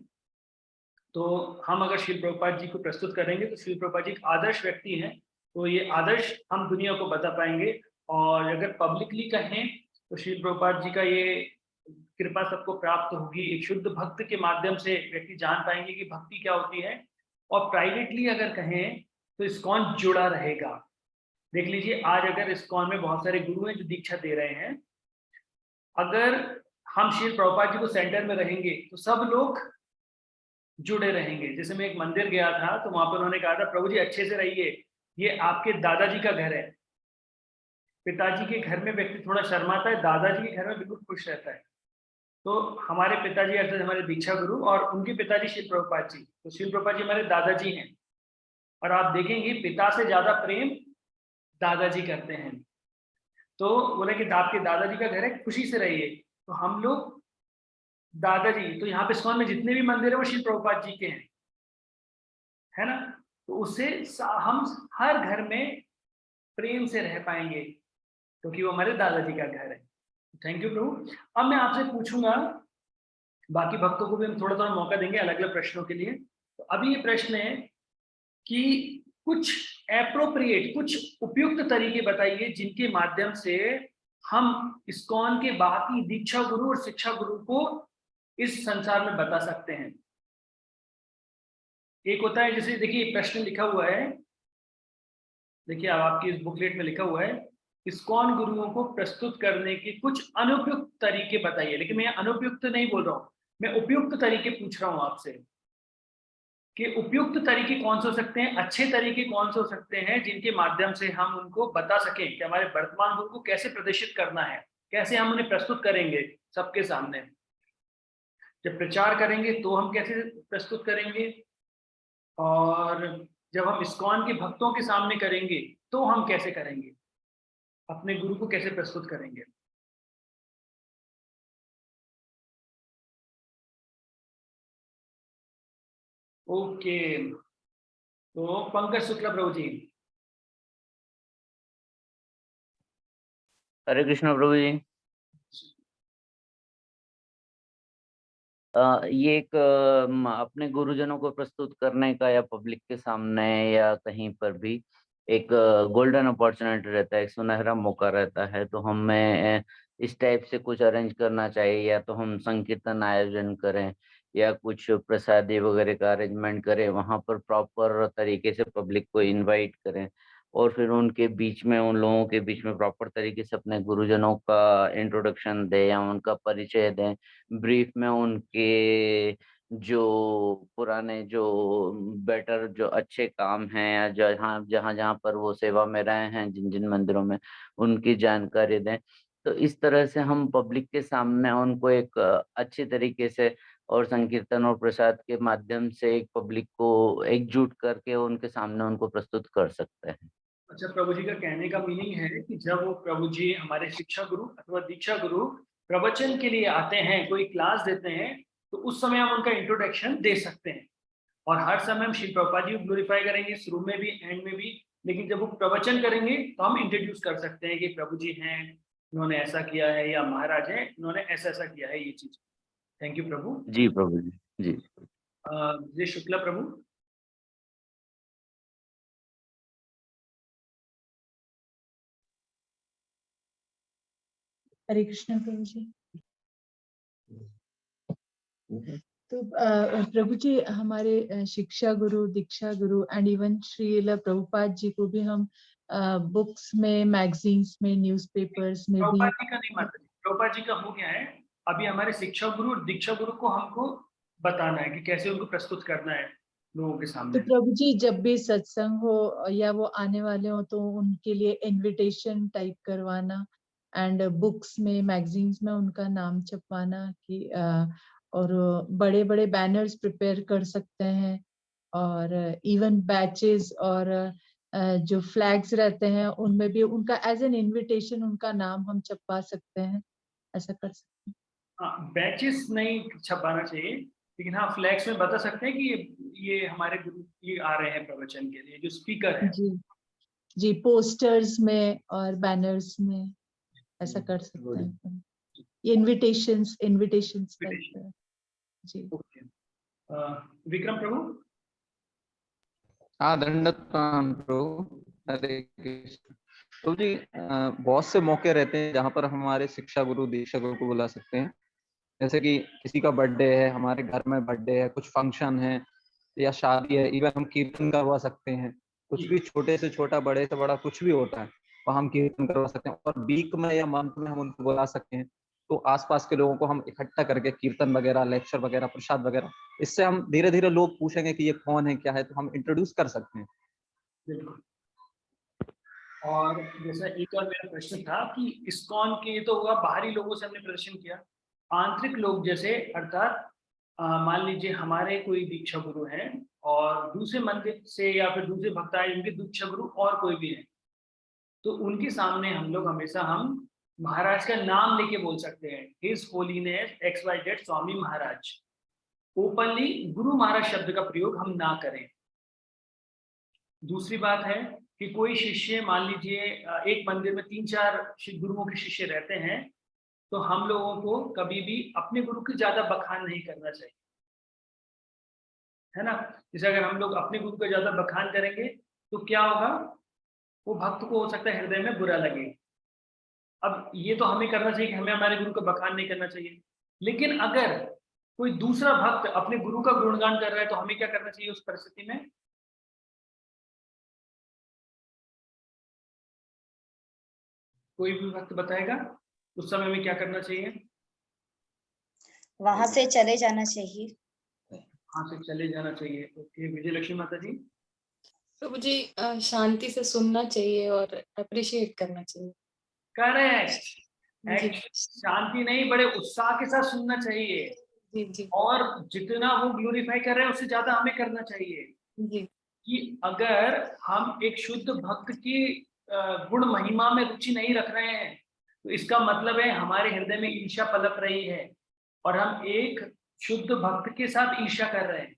तो हम अगर श्री प्रभुपाद जी को प्रस्तुत करेंगे तो श्री प्रभुपाद जी एक आदर्श व्यक्ति हैं, तो ये आदर्श हम दुनिया को बता पाएंगे। और अगर पब्लिकली कहें तो श्री प्रभुपाद जी का ये कृपा सबको प्राप्त होगी। एक शुद्ध भक्त के माध्यम से व्यक्ति जान पाएंगे कि भक्ति क्या होती है। और प्राइवेटली अगर कहें तो इस्कॉन जुड़ा रहेगा। देख लीजिए, आज अगर इस्कॉन में बहुत सारे गुरु हैं जो दीक्षा दे रहे हैं, अगर हम श्री प्रभुपाद जी को सेंटर में रहेंगे तो सब लोग जुड़े रहेंगे। जैसे मैं एक मंदिर गया था तो वहां पर उन्होंने कहा था, प्रभु जी अच्छे से रहिए, ये आपके दादाजी का घर है। पिताजी के घर में व्यक्ति थोड़ा शर्माता है, दादाजी के घर में बिल्कुल खुश रहता है। तो हमारे पिताजी अर्थात हमारे दीक्षा गुरु और उनके पिताजी श्री प्रभुपाद जी, तो श्री प्रभुपाद जी हमारे दादाजी हैं। और आप देखेंगे पिता से ज्यादा प्रेम दादाजी करते हैं। तो बोला कि आपके दादाजी का घर है, खुशी से रहिए। तो हम लोग दादाजी, तो यहाँ पे इस्कॉन में जितने भी मंदिर है वो श्री प्रभुपाद जी के हैं, है ना। तो उससे हम हर घर में प्रेम से रह पाएंगे, क्योंकि वो हमारे दादाजी का घर है। थैंक यू प्रभु। अब मैं आपसे पूछूंगा, बाकी भक्तों को भी हम थोड़ा थोड़ा मौका देंगे अलग अलग प्रश्नों के लिए। तो अभी ये प्रश्न है कि कुछ एप्रोप्रिएट, कुछ उपयुक्त तरीके बताइए जिनके माध्यम से हम इस्कॉन के बाकी दीक्षा गुरु और शिक्षा गुरु को इस संसार में बता सकते हैं। एक होता है, जैसे देखिए प्रश्न लिखा हुआ है, देखिए आपकी इस बुकलेट में लिखा हुआ है, इस्कॉन गुरुओं को प्रस्तुत करने के कुछ अनुपयुक्त तरीके बताइए। लेकिन मैं अनुपयुक्त नहीं बोल रहा हूँ, मैं उपयुक्त तरीके पूछ रहा हूँ आपसे कि उपयुक्त तरीके कौन से हो सकते हैं, अच्छे तरीके कौन से हो सकते हैं जिनके माध्यम से हम उनको बता सकें कि हमारे वर्तमान गुरु को कैसे प्रदर्शित करना है, कैसे हम उन्हें प्रस्तुत करेंगे सबके सामने। जब प्रचार करेंगे तो हम कैसे प्रस्तुत करेंगे, और जब हम इस्कॉन के भक्तों के सामने करेंगे तो हम कैसे करेंगे, अपने गुरु को कैसे प्रस्तुत करेंगे। ओके, तो पंकज शुक्ला प्रभु जी। हरे कृष्ण प्रभु जी। ये एक अपने गुरुजनों को प्रस्तुत करने का या पब्लिक के सामने या कहीं पर भी एक गोल्डन अपॉर्चुनिटी रहता है, एक सुनहरा मौका रहता है। तो हमें इस टाइप से कुछ अरेंज करना चाहिए, या तो हम संकीर्तन आयोजन करें या कुछ प्रसादी वगैरह का अरेंजमेंट करें, वहां पर प्रॉपर तरीके से पब्लिक को इनवाइट करें और फिर उनके बीच में, उन लोगों के बीच में प्रॉपर तरीके से अपने गुरुजनों का इंट्रोडक्शन दें या उनका परिचय दें। ब्रीफ में उनके जो पुराने, जो बेटर, जो अच्छे काम हैं या जहाँ जहाँ जहाँ पर वो सेवा में रहे हैं, जिन जिन मंदिरों में, उनकी जानकारी दें। तो इस तरह से हम पब्लिक के सामने उनको एक अच्छी तरीके से और संकीर्तन और प्रसाद के माध्यम से एक पब्लिक को एकजुट करके उनके सामने उनको प्रस्तुत कर सकते हैं। अच्छा, प्रभु जी का कहने का मीनिंग है कि जब वो प्रभु जी हमारे शिक्षा गुरु अथवा दीक्षा गुरु प्रवचन के लिए आते हैं, कोई क्लास देते हैं, तो उस समय हम उनका इंट्रोडक्शन दे सकते हैं। और हर समय हम श्री प्रभुपाद जी को ग्लोरीफाई करेंगे, शुरू में भी एंड में भी। लेकिन जब वो प्रवचन करेंगे तो हम इंट्रोड्यूस कर सकते हैं कि प्रभु जी हैं, इन्होंने ऐसा किया है, या महाराज हैं, इन्होंने ऐसा ऐसा किया है, ये चीज। थैंक यू प्रभु। जी प्रभु जी। जी जी शुक्ला प्रभु। हरे कृष्ण प्रभु जी। तो प्रभु जी, हमारे शिक्षा गुरु, दीक्षा गुरु एंड इवन श्रील प्रभुपाद जी को भी हम बुक्स में, मैगजीन्स में, न्यूज़पेपर्स में भी। प्रभुपाद जी का नहीं माता जी, प्रभुपाद जी का हो गया है। अभी हमारे शिक्षा गुरु और दीक्षा गुरु को हमको बताना है कि कैसे उनको प्रस्तुत करना है लोगों के सामने। तो प्रभु जी, जब भी सत्संग हो या वो आने वाले हो तो उनके लिए इनविटेशन टाइप करवाना एंड बुक्स में, मैगजीन्स में उनका नाम छपवाना कि और बड़े बड़े बैनर्स प्रिपेयर कर सकते हैं, और इवन बैचेस और जो फ्लैग्स रहते हैं उनमें भी उनका एज एन इनविटेशन उनका नाम हम छपवा सकते हैं, ऐसा कर सकते हैं। हाँ, बैचेस नहीं छपाना चाहिए, लेकिन हाँ फ्लैग्स में बता सकते हैं कि ये हमारे गुरु ये आ रहे हैं प्रवचन के लिए, जो स्पीकर है। जी जी, पोस्टर्स में और बैनर्स में ऐसा कर सकते हैं। इनविटेशंस जी। विक्रम प्रभु। हाँ, दंडवत प्रणाम प्रभु। हरे कृष्ण प्रभु जी। बहुत से मौके रहते हैं जहाँ पर हमारे शिक्षा गुरु, दीक्षा गुरु को बुला सकते हैं। जैसे कि किसी का बर्थडे है, हमारे घर में बर्थडे है, कुछ फंक्शन है या शादी है, इवन हम कीर्तन करवा सकते हैं। कुछ भी छोटे से छोटा, बड़े से बड़ा कुछ भी होता है, वह हम कीर्तन करवा सकते हैं। और वीक में या मंथ में हम उनको बुला सकते हैं। तो आसपास के लोगों को हम इकट्ठा करके कीर्तन वगैरह, लेक्चर वगैरह, प्रसाद वगैरह, इससे हम धीरे धीरे लोग पूछेंगे कि ये कौन है, क्या है, तो हम इंट्रोड्यूस कर सकते हैं। बिल्कुल। और जैसा एक और मेरा प्रश्न था कि इस्कॉन के तो हुआ बाहरी लोगों से हमने प्रदर्शन किया, आंतरिक लोग जैसे अर्थात मान लीजिए हमारे कोई दीक्षा गुरु हैं और दूसरे मंदिर से या फिर दूसरे भक्त आए जिनके दीक्षा गुरु और कोई भी है, तो उनके सामने हम लोग हमेशा हम महाराज का नाम लेके बोल सकते हैं, his holiness XYZ Swami Maharaj. Openly Guru Maharaj शब्द का प्रयोग हम ना करें। दूसरी बात है कि कोई शिष्य, मान लीजिए एक मंदिर में 3-4 गुरुओं के शिष्य रहते हैं, तो हम लोगों को कभी भी अपने गुरु की ज्यादा बखान नहीं करना चाहिए, है ना। जैसे अगर हम लोग अपने गुरु का ज्यादा बखान करेंगे तो क्या होगा, वो भक्त को हो सकता है हृदय में बुरा लगे। अब ये तो हमें करना चाहिए कि हमें हमारे गुरु का बखान नहीं करना चाहिए, लेकिन अगर कोई दूसरा भक्त अपने गुरु का गुणगान कर रहा है तो हमें क्या करना चाहिए उस परिस्थिति में? कोई भी भक्त बताएगा उस समय में क्या करना चाहिए? वहां से चले जाना चाहिए। वहां से चले जाना चाहिए। ओके, विजय लक्ष्मी माता जी। तो मुझे शांति से सुनना चाहिए और अप्रिशिएट करना चाहिए। करेक्ट। शांति नहीं, बड़े उत्साह के साथ सुनना चाहिए। जी जी। और जितना वो ग्लोरीफाई कर रहे हैं उससे ज्यादा हमें करना चाहिए। जी। कि अगर हम एक शुद्ध भक्त की गुण महिमा में रुचि नहीं रख रहे हैं तो इसका मतलब है हमारे हृदय में ईर्ष्या पलक रही है और हम एक शुद्ध भक्त के साथ ईर्ष्या कर रहे हैं।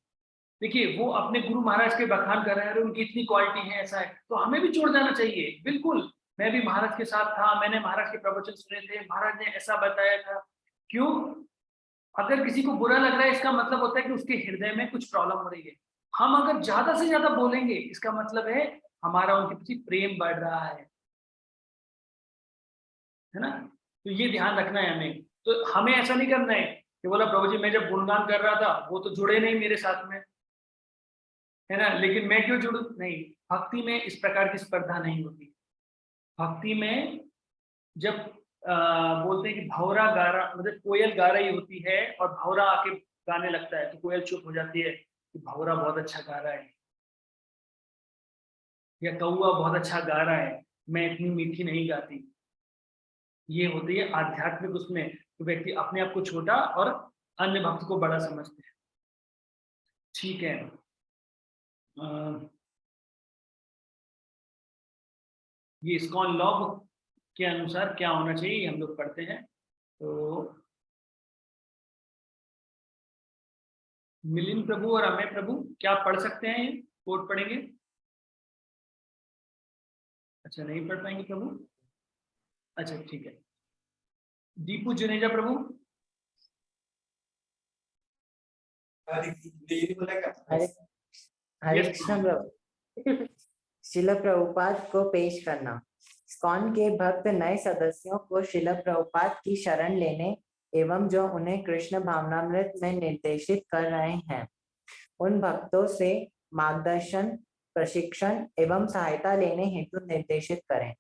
देखिए, वो अपने गुरु महाराज के बखान कर रहे हैं, उनकी इतनी क्वालिटी है, ऐसा है, तो हमें भी छोड़ जाना चाहिए। बिल्कुल, मैं भी महाराज के साथ था, मैंने महाराज के प्रवचन सुने थे, महाराज ने ऐसा बताया था। क्यों? अगर किसी को बुरा लग रहा है इसका मतलब होता है कि उसके हृदय में कुछ प्रॉब्लम हो रही है। हम अगर ज्यादा से ज्यादा बोलेंगे इसका मतलब है हमारा उनके प्रति प्रेम बढ़ रहा है ना। तो ये ध्यान रखना है हमें। तो हमें ऐसा नहीं करना है कि बोला प्रभु जी मैं जब गुणगान कर रहा था वो तो जुड़े नहीं मेरे साथ में, है ना, लेकिन मैं क्यों जुड़ू? नहीं, भक्ति में इस प्रकार की स्पर्धा नहीं होती। भक्ति में जब बोलते हैं कि भौरा गा रहा, मतलब कोयल गा रही होती है और भौरा आके गाने लगता है तो कोयल चुप हो जाती है कि भौरा बहुत अच्छा गा रहा है, या कौआ बहुत अच्छा गा रहा है, मैं इतनी मीठी नहीं गाती। ये होती है आध्यात्मिक उसमें, तो व्यक्ति अपने आप को छोटा और अन्य भक्त को बड़ा समझते हैं। ठीक है। ये इस्कॉन लॉ के अनुसार क्या होना चाहिए हम लोग पढ़ते हैं। तो मिलिंद प्रभु और अमय प्रभु क्या पढ़ सकते हैं? कोट पढ़ेंगे? अच्छा, नहीं पढ़ पाएंगे प्रभु? अच्छा ठीक है। दीपू जुनेजा प्रभु। हरे कृष्ण प्रभु। शिल प्रभुपाद को पेश करना। इस्कॉन के भक्त नए सदस्यों को शिल प्रभुपाद की शरण लेने एवं जो उन्हें कृष्ण भावनामृत में निर्देशित कर रहे हैं उन भक्तों से मार्गदर्शन, प्रशिक्षण एवं सहायता लेने हेतु निर्देशित करें।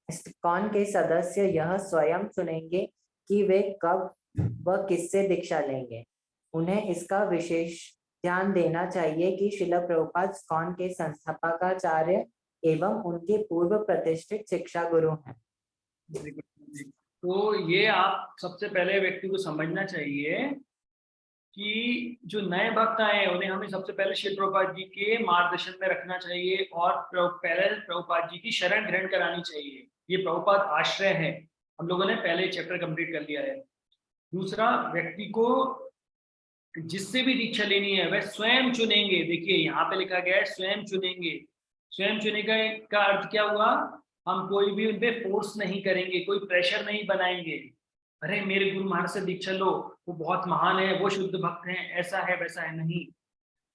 इस्कॉन के सदस्य यह स्वयं चुनेंगे कि वे कब व किससे दीक्षा लेंगे। उन्हें इसका विशेष ध्यान देना चाहिए कि शिल प्रभुपाद इस्कॉन के संस्थापकाचार्य एवं उनके पूर्व प्रतिष्ठित शिक्षा गुरु हैं। तो ये आप सबसे पहले व्यक्ति को समझना चाहिए कि जो नए भक्त आए उन्हें हमें सबसे पहले शिल प्रभुपाद जी के मार्गदर्शन में रखना चाहिए और पहले प्रभुपाद जी की शरण ग्रहण करानी चाहिए। ये प्रभुपाद आश्रय है। हम लोगों ने पहले चैप्टर कंप्लीट कर लिया है। दूसरा, व्यक्ति को जिससे भी दीक्षा लेनी है वह स्वयं चुनेंगे। देखिए यहाँ पे लिखा गया है स्वयं चुनेंगे। स्वयं चुनेगा का अर्थ क्या हुआ? हम कोई भी उन पे फोर्स नहीं करेंगे, कोई प्रेशर नहीं बनाएंगे, अरे मेरे गुरु महाराज से दीक्षा लो, वो बहुत महान है, वो शुद्ध भक्त हैं, ऐसा है वैसा है, नहीं।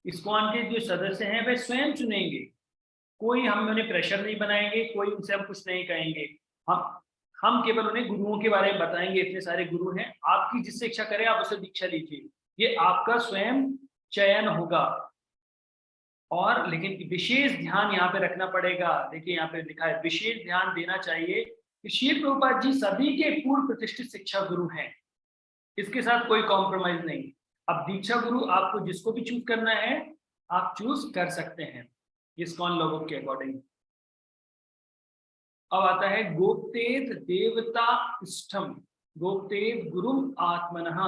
इस्कॉन के जो सदस्य हैं वे स्वयं चुनेंगे, कोई हम उन्हें प्रेशर नहीं बनाएंगे, कोई उनसे हम कुछ नहीं कहेंगे। हम केवल उन्हें गुरुओं के बारे में बताएंगे, इतने सारे गुरु हैं, आपकी जिससे इच्छा करे आप उससे दीक्षा लीजिए। ये आपका स्वयं चयन होगा। और लेकिन विशेष ध्यान यहाँ पे रखना पड़ेगा। देखिए यहाँ पे लिखा है विशेष ध्यान देना चाहिए कि श्री प्रभुपाद जी सभी के पूर्व प्रतिष्ठित शिक्षा गुरु हैं, इसके साथ कोई कॉम्प्रोमाइज नहीं। अब दीक्षा गुरु आपको जिसको भी चूज करना है आप चूज कर सकते हैं इस्कॉन लोगों के अकॉर्डिंग। अब आता है गोप्तेत देवता इष्टम गोप्तेत गुरुम आत्मनः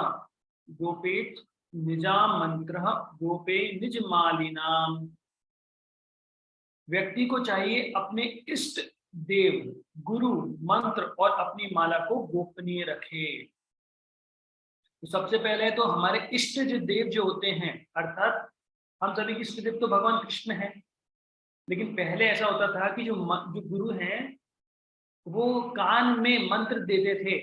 गोपेत निजाम मंत्र गोपे निज मालिनाम। व्यक्ति को चाहिए अपने इष्ट देव, गुरु, मंत्र और अपनी माला को गोपनीय रखे। तो सबसे पहले तो हमारे इष्ट जो देव जो होते हैं, अर्थात हम सभी के इष्ट देव तो भगवान कृष्ण हैं, लेकिन पहले ऐसा होता था कि जो गुरु हैं वो कान में मंत्र देते थे,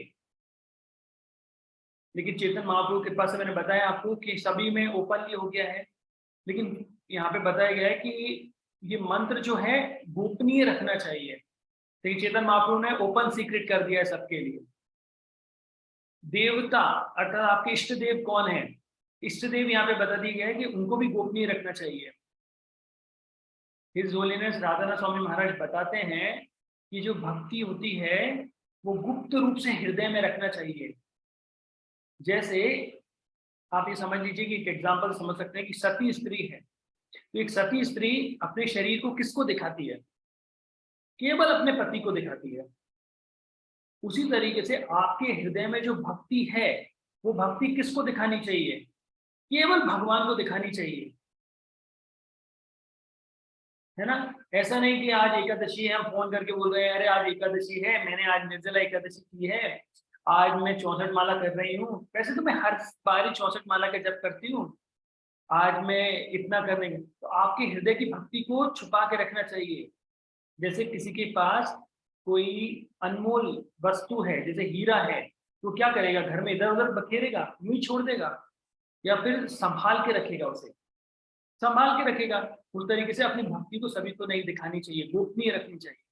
लेकिन चेतन महाप्रभु के पास से मैंने बताया आपको कि सभी में ओपनली हो गया है, लेकिन यहाँ पे बताया गया है कि ये मंत्र जो है गोपनीय रखना चाहिए। लेकिन चेतन महाप्रभु ने ओपन सीक्रेट कर दिया है सबके लिए। देवता अर्थात आपके इष्ट देव कौन है, इष्ट देव यहाँ पे बता दिया गया है कि उनको भी गोपनीय रखना चाहिए। हिज होलीनेस राधानाथ स्वामी महाराज बताते हैं कि जो भक्ति होती है वो गुप्त रूप से हृदय में रखना चाहिए। जैसे आप ये समझ लीजिए कि एक एग्जांपल समझ सकते हैं कि सती स्त्री है, तो एक सती स्त्री अपने शरीर को किसको दिखाती है? केवल अपने पति को दिखाती है। उसी तरीके से आपके हृदय में जो भक्ति है वो भक्ति किसको दिखानी चाहिए? केवल भगवान को दिखानी चाहिए, है ना। ऐसा नहीं कि आज एकादशी है, हम फोन करके बोल रहे हैं अरे आज एकादशी है, मैंने आज निर्जला एकादशी की है, आज मैं 64 माला कर रही हूँ। वैसे तो मैं हर बारी 64 माला का जप करती हूँ, आज मैं इतना कर रही हूँ। तो आपके हृदय की भक्ति को छुपा के रखना चाहिए। जैसे किसी के पास कोई अनमोल वस्तु है, जैसे हीरा है, तो क्या करेगा? घर में इधर उधर बखेरेगा, यूं ही छोड़ देगा, या फिर संभाल के रखेगा, उसे संभाल के रखेगा। उस तरीके से अपनी भक्ति को सभी को नहीं दिखानी चाहिए, गोपनीय रखनी चाहिए।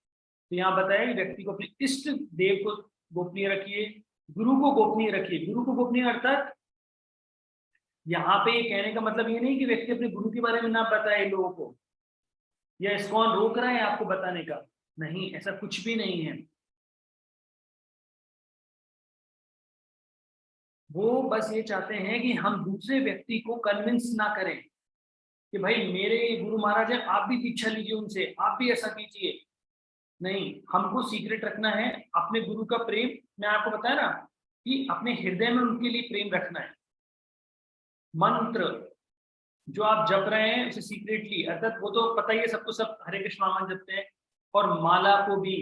तो यहाँ बताया कि व्यक्ति को अपने इष्ट देव को गोपनीय रखिए, गुरु को गोपनीय रखिए। गुरु को गोपनीय अर्थात यहाँ पे ये कहने का मतलब ये नहीं कि व्यक्ति अपने गुरु के बारे में ना बताए लोगों को, या इस्कॉन रोक रहा है आपको बताने का, नहीं, ऐसा कुछ भी नहीं है। वो बस ये चाहते हैं कि हम दूसरे व्यक्ति को कन्विंस ना करें कि भाई मेरे गुरु महाराज हैं, आप भी दीक्षा लीजिए उनसे, आप भी ऐसा कीजिए। नहीं, हमको सीक्रेट रखना है अपने गुरु का प्रेम। मैं आपको बताया ना कि अपने हृदय में उनके लिए प्रेम रखना है। मंत्र जो आप जप रहे हैं उसे सीक्रेटली, अर्थात वो तो पता ही है सबको, सब हरे कृष्ण नाम जपते हैं, और माला को भी।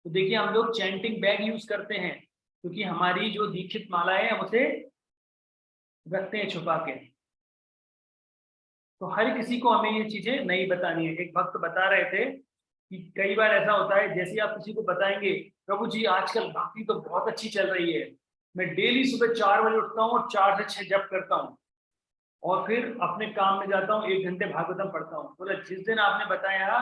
तो देखिए हम लोग चैंटिंग बैग यूज करते हैं क्योंकि हमारी जो दीक्षित माला है हम उसे रखते हैं छुपा के। तो हर किसी को हमें ये चीजें नहीं बतानी है। एक भक्त बता रहे थे कि कई बार ऐसा होता है, जैसे आप किसी को बताएंगे प्रभु जी आजकल भक्ति तो बहुत अच्छी चल रही है, मैं डेली सुबह 4 बजे उठता हूँ और 4 से 6 जप करता हूँ, और फिर अपने काम में जाता हूँ, 1 घंटे भागवतम पढ़ता हूँ। बोला जिस दिन आपने बताया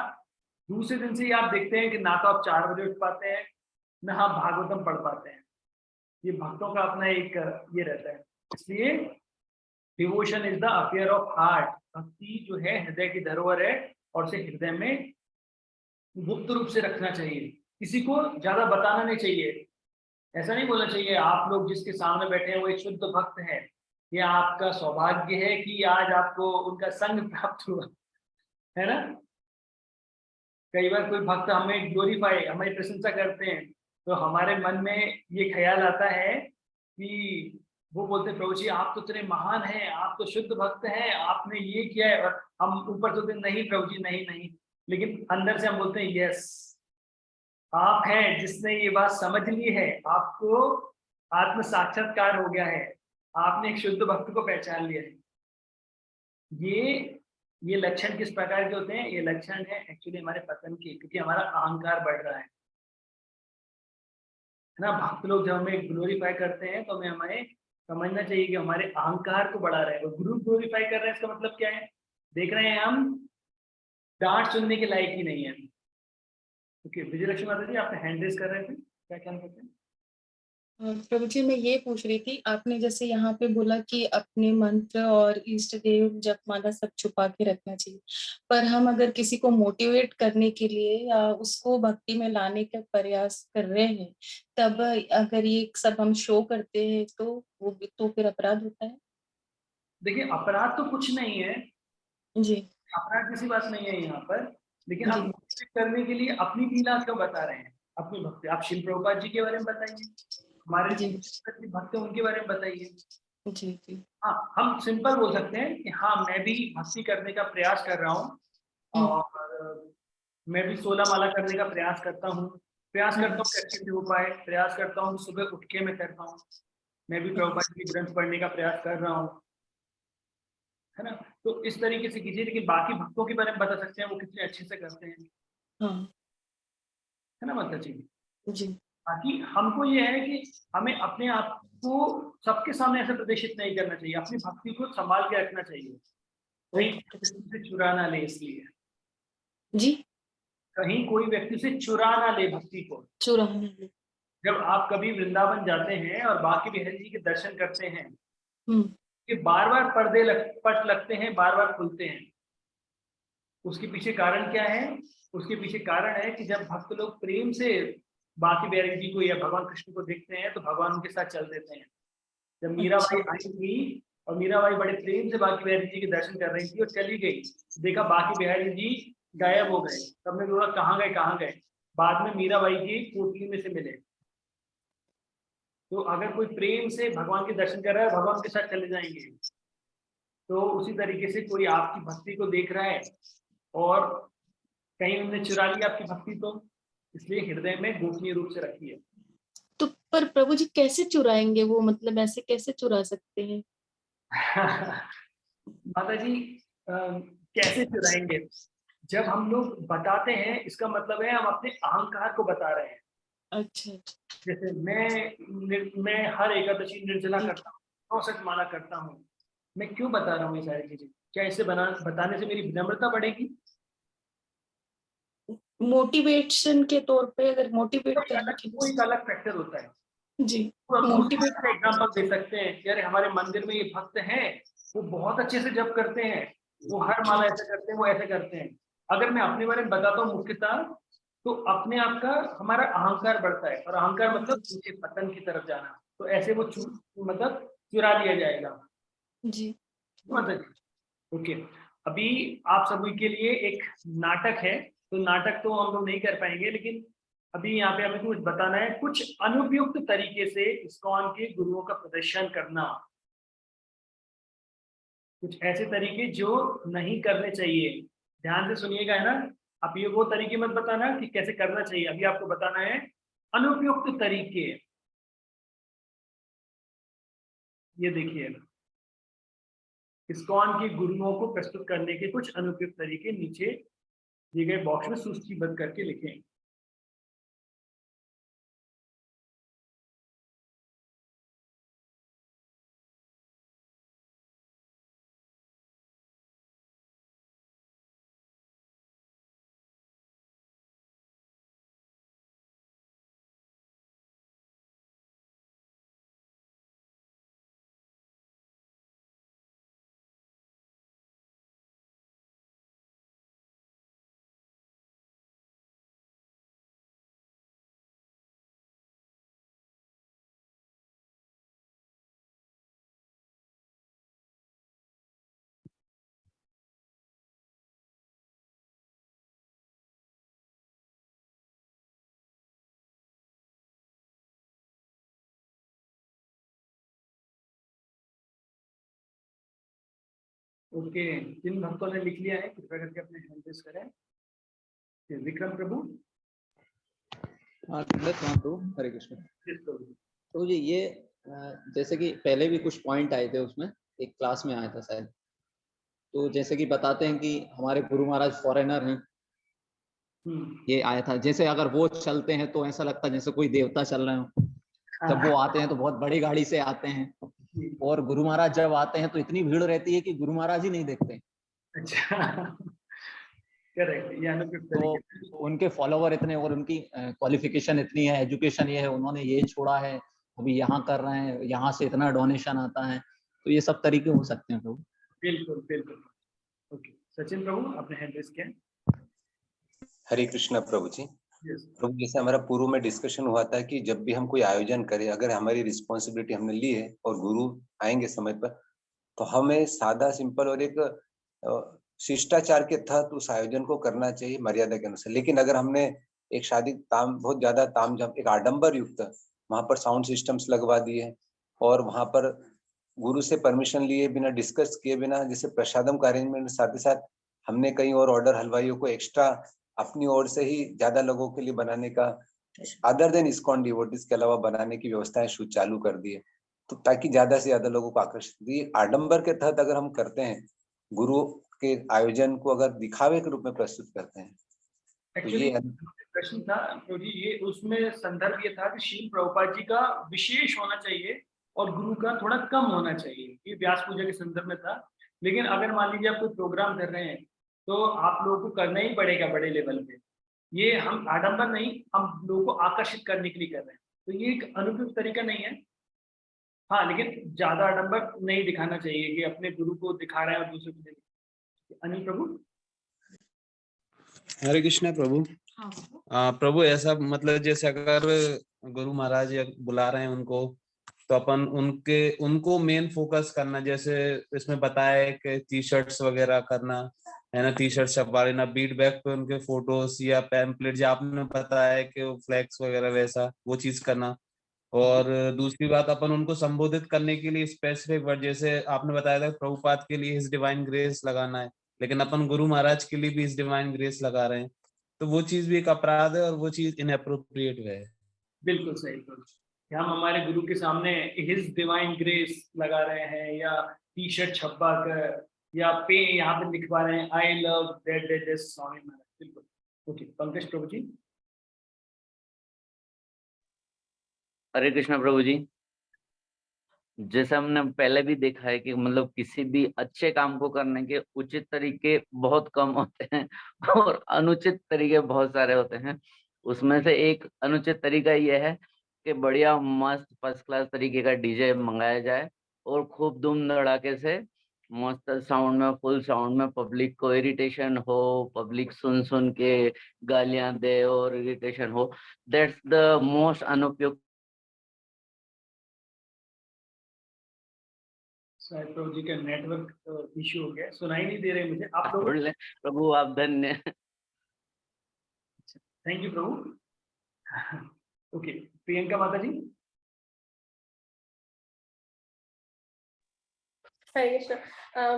दूसरे दिन से ही आप देखते हैं कि ना तो आप 4 बजे उठ पाते हैं, ना आप भागवतम पढ़ पाते हैं। ये भक्तों का अपना एक ये रहता है। इसलिए devotion is the affair of heart. भक्ति जो है हृदय की धरोहर है, और उसे हृदय में गुप्त रूप से रखना चाहिए। किसी को ज्यादा बताना नहीं चाहिए। ऐसा नहीं बोलना चाहिए आप लोग जिसके सामने बैठे हैं वो एक शुद्ध भक्त है, ये आपका सौभाग्य है कि आज आपको उनका संग प्राप्त हुआ, है ना। कई बार कोई भक्त हमें ग्लोरीफाई, हमारी प्रशंसा करते हैं, तो हमारे मन में ये ख्याल आता है कि वो बोलते प्रभु जी आप तो इतने महान हैं, आप तो शुद्ध भक्त हैं, आपने ये किया है, और हम ऊपर तो नहीं प्रभु जी नहीं नहीं, लेकिन अंदर से हम बोलते हैं यस आप हैं जिसने ये बात समझ ली है, आपको आत्म साक्षात्कार हो गया है, आपने एक शुद्ध भक्त को पहचान लिया है। ये लक्षण किस प्रकार के होते हैं? ये लक्षण है एक्चुअली हमारे पतन के, क्योंकि हमारा अहंकार बढ़ रहा है ना। भक्त लोग जब हमें ग्लोरीफाई करते हैं तो हमें समझना चाहिए कि हमारे अहंकार को बढ़ा रहे हैं। वो गुरु ग्लोरीफाई कर रहे हैं, इसका मतलब क्या है? देख रहे हैं हम डांट सुनने के लायक ही नहीं है। ओके, विजयलक्ष्मी माता जी आप हैंड रेज कर रहे थे, क्या कहना चाहते हैं? प्रभु जी मैं ये पूछ रही थी, आपने जैसे यहाँ पे बोला कि अपने मंत्र और इष्ट देव जपमाला सब छुपा के रखना चाहिए, पर हम अगर किसी को मोटिवेट करने के लिए या उसको भक्ति में लाने का प्रयास कर रहे हैं, तब अगर ये सब हम शो करते हैं तो वो भी तो फिर अपराध होता है? देखिए अपराध तो कुछ नहीं है जी, अपराध किसी बात नहीं है यहाँ पर, लेकिन आप करने के लिए अपनी लीला क्यों बता रहे हैं? अपनी भक्ति आप शिल प्रभुपाद जी के बारे में बताइए, हमारे भक्त उनके बारे में बताइए। जी जी हाँ, हम सिंपल बोल सकते हैं कि हाँ मैं भी भक्ति करने का प्रयास कर रहा हूँ, और मैं भी 16 माला करने का प्रयास करता हूँ कि अच्छे से हो पाए, प्रयास करता हूँ सुबह उठ के मैं कर पाऊँ। मैं भी प्रभुपाद की ग्रंथ पढ़ने का प्रयास कर रहा हूँ, है ना। तो इस तरीके से कीजिए, लेकिन बाकी भक्तों के बारे में बता सकते हैं वो कितने अच्छे से करते हैं, है ना माता जी। जी बाकी हमको ये है कि हमें अपने आप को सबके सामने ऐसे प्रदर्शित नहीं करना चाहिए, अपनी भक्ति को संभाल के रखना चाहिए, कहीं किसी से चुरा ना ले। इसलिए जी कहीं कोई व्यक्ति से चुरा ना ले भक्ति को। चुरा जब आप कभी वृंदावन जाते हैं और बाकी बिहारी जी के दर्शन करते हैं कि बार बार पट लगते हैं, बार बार खुलते हैं। उसके पीछे कारण क्या है? उसके पीछे कारण है कि जब भक्त लोग प्रेम से बाकी बिहारी जी को या भगवान कृष्ण को देखते हैं तो भगवान उनके साथ चल देते हैं। जब मीराबाई आई थी और मीराबाई बड़े प्रेम से बाकी बिहारी जी के दर्शन कर रही थी और चली गई, देखा बाकी बिहारी जी गायब हो गए। सबने बोला कहाँ गए कहाँ गए। बाद में मीराबाई की पोटली में से मिले। तो अगर कोई प्रेम से भगवान के दर्शन कर रहा है, भगवान के साथ चले जाएंगे। तो उसी तरीके से कोई आपकी भक्ति को देख रहा है और कहीं उन्होंने चुरा लिया आपकी भक्ति, तो इसलिए हृदय में गोपनीय रूप से रखिए। तो पर प्रभु जी कैसे चुराएंगे वो, मतलब ऐसे कैसे चुरा सकते हैं? माता जी कैसे चुराएंगे? जब हम लोग बताते हैं इसका मतलब है हम अपने अहंकार को बता रहे हैं। अच्छा जैसे मैं हर एकादशी निर्जला करता हूँ, 64 माला करता हूँ, मैं क्यों बता रहा हूँ ये सारी चीजें? क्या इसे बताने से मेरी विनम्रता बढ़ेगी? मोटिवेशन के तौर पे अगर मोटिवेट तो करने के कोई एक अलग फैक्टर होता है जी मोटिवेट का एग्जांपल दे सकते हैं कि अरे हमारे मंदिर में ये भक्त हैं, वो बहुत अच्छे से जप करते हैं, वो हर माला ऐसे करते हैं, वो ऐसे करते हैं। अगर मैं अपने बारे में बताता हूँ मुख्यतः, तो अपने आप का हमारा अहंकार बढ़ता है, और अहंकार मतलब नीचे पतन की तरफ जाना। तो ऐसे वो मतलब चुरा लिया जाएगा। जी ओके, अभी आप सभी के लिए एक नाटक है, तो नाटक तो हम लोग नहीं कर पाएंगे, लेकिन अभी यहाँ पे हमें कुछ बताना है, कुछ अनुपयुक्त तरीके से इस्कॉन के गुरुओं का प्रदर्शन करना, कुछ ऐसे तरीके जो नहीं करने चाहिए। ध्यान से सुनिएगा, है ना। आप ये वो तरीके मत बताना कि कैसे करना चाहिए, अभी आपको बताना है अनुपयुक्त तरीके। ये देखिए, इस्कॉन के गुरुओं को प्रस्तुत करने के कुछ अनुपयुक्त तरीके नीचे दिए गए बॉक्स में सूचीबद्ध करके लिखें। ओके, जिन भक्तों ने लिख लिया है कृपया करके अपने हैंड रेज करें। विक्रम प्रभु। हाँ प्रभु, हरे कृष्ण। तो ये जैसे कि पहले भी कुछ पॉइंट आए थे उसमें, एक क्लास में आया था शायद। तो जैसे कि बताते हैं कि हमारे गुरु महाराज फॉरेनर हैं, ये आया था। जैसे अगर वो चलते हैं तो ऐसा लगता है जैसे कोई देवता चल रहे हो। जब वो आते हैं तो बहुत बड़ी गाड़ी से आते हैं, और गुरु महाराज जब आते हैं तो इतनी भीड़ रहती है कि गुरु महाराज ही नहीं देखते। अच्छा, तो उनके फॉलोवर इतने, और उनकी क्वालिफिकेशन इतनी है, एजुकेशन ये है, उन्होंने ये छोड़ा है, अभी यहाँ कर रहे हैं, यहाँ से इतना डोनेशन आता है। तो ये सब तरीके हो सकते हैं प्रभु। बिल्कुल बिल्कुल। ओके, सचिन प्रभु आपने हैंड रेज किया। हरे कृष्णा प्रभु जी। प्रभु, जैसे हमारा पूर्व में डिस्कशन हुआ था कि जब भी हम कोई आयोजन करें, अगर हमारी रिस्पॉन्सिबिलिटी हमने ली है और गुरु आएंगे समय पर, तो हमें सादा सिंपल और एक शिष्टाचार के तहत उस आयोजन को करना चाहिए, मर्यादा के अनुसार। लेकिन अगर हमने एक शादी बहुत ज्यादा तामझाम, एक आडंबर युक्त वहां पर साउंड सिस्टम्स लगवा दिए और वहां पर गुरु से परमिशन लिए बिना, डिस्कस किए बिना, जैसे प्रसादम का अरेंजमेंट, साथ ही साथ हमने कहीं और ऑर्डर हलवाइयों को एक्स्ट्रा अपनी ओर से ही ज्यादा लोगों के लिए बनाने का, अदर देन इस्कॉन डिवोटीज के अलावा बनाने की व्यवस्थाएं चालू कर दी है, तो ताकि ज्यादा से ज्यादा लोगों को आकर्षित, आडंबर के तहत अगर हम करते हैं, गुरु के आयोजन को अगर दिखावे के रूप में प्रस्तुत करते हैं, तो एक्चुअली ये प्रश्न था तो जी, ये उसमें संदर्भ ये था कि श्रील प्रभुपाद जी का विशेष होना चाहिए और गुरु का थोड़ा कम होना चाहिए, ये व्यास पूजा के संदर्भ में था। लेकिन अगर मान लीजिए आप कोई प्रोग्राम कर रहे हैं तो आप लोगों को करना ही पड़ेगा बड़े लेवल पे, ये हम आडंबर नहीं, हम लोगों को आकर्षित करने के लिए कर रहे हैं, तो ये एक अनुपयुक्त तरीका नहीं है। हाँ, लेकिन ज्यादा आडंबर नहीं दिखाना चाहिए कि अपने गुरु को दिखा रहे हैं और दूसरे को नहीं। अनिल प्रभु। हरे कृष्णा प्रभु। प्रभु ऐसा मतलब जैसे अगर गुरु महाराज बुला रहे हैं उनको, तो अपन उनको मेन फोकस करना, जैसे इसमें बताया है कि टी शर्ट्स वगैरह करना है ना, टी शर्ट छपवा लेना, बीट बैग पे उनके फोटोज या पैम्पलेट जो आपने बताया है कि फ्लैक्स वगैरह वैसा वो चीज करना। और दूसरी बात, अपन उनको संबोधित करने के लिए स्पेसिफिक वर्ड, जैसे आपने बताया था प्रभुपाद के लिए हिज डिवाइन ग्रेस लगाना है, लेकिन अपन गुरु महाराज के लिए भी हिज डिवाइन ग्रेस लगा रहे हैं, तो वो चीज भी एक अपराध है और वो चीज इनअप्रोप्रिएट है। बिल्कुल सही कि हम हमारे गुरु के सामने हिज डिवाइन ग्रेस लगा रहे हैं या टी शर्ट छपवा कर या पे यहाँ पे लिखवा रहे हैं I love that Swami Maharaj. बिल्कुल। ओके, पंकज प्रभु जी। हरे कृष्णा प्रभु जी। जैसे हमने पहले भी देखा है कि मतलब किसी भी अच्छे काम को करने के उचित तरीके बहुत कम होते हैं और अनुचित तरीके बहुत सारे होते हैं। उसमें से एक अनुचित तरीका यह है कि बढ़िया मस्त फर्स्ट क्लास तरीके का डीजे मंगाया जाए और खूब धूम धड़ाके से मस्त साउंड में, फुल साउंड में पब्लिक को इरिटेशन हो, पब्लिक सुन सुन के गालियां दे और इरिटेशन हो। दैट्स द मोस्ट अनुपयुक्त। प्रभु जी का नेटवर्क इश्यू हो गया, सुनाई नहीं दे रहे मुझे आप लोग। प्रभु आप धन्य। Thank you Prabhu. Okay, Priyanka माता जी। हरे कृष्ण।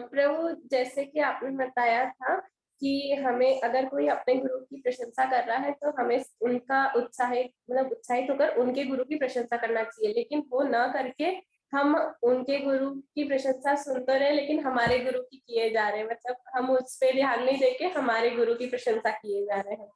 प्रभु, जैसे कि आपने बताया था कि हमें अगर कोई अपने गुरु की प्रशंसा कर रहा है तो हमें उनका उत्साहित होकर उनके गुरु की प्रशंसा करना चाहिए, लेकिन वो ना करके हम उनके गुरु की प्रशंसा सुन तो रहे लेकिन हमारे गुरु की किए जा रहे हैं, मतलब हम उस पर ध्यान नहीं देके हमारे गुरु की प्रशंसा किए जा रहे हैं।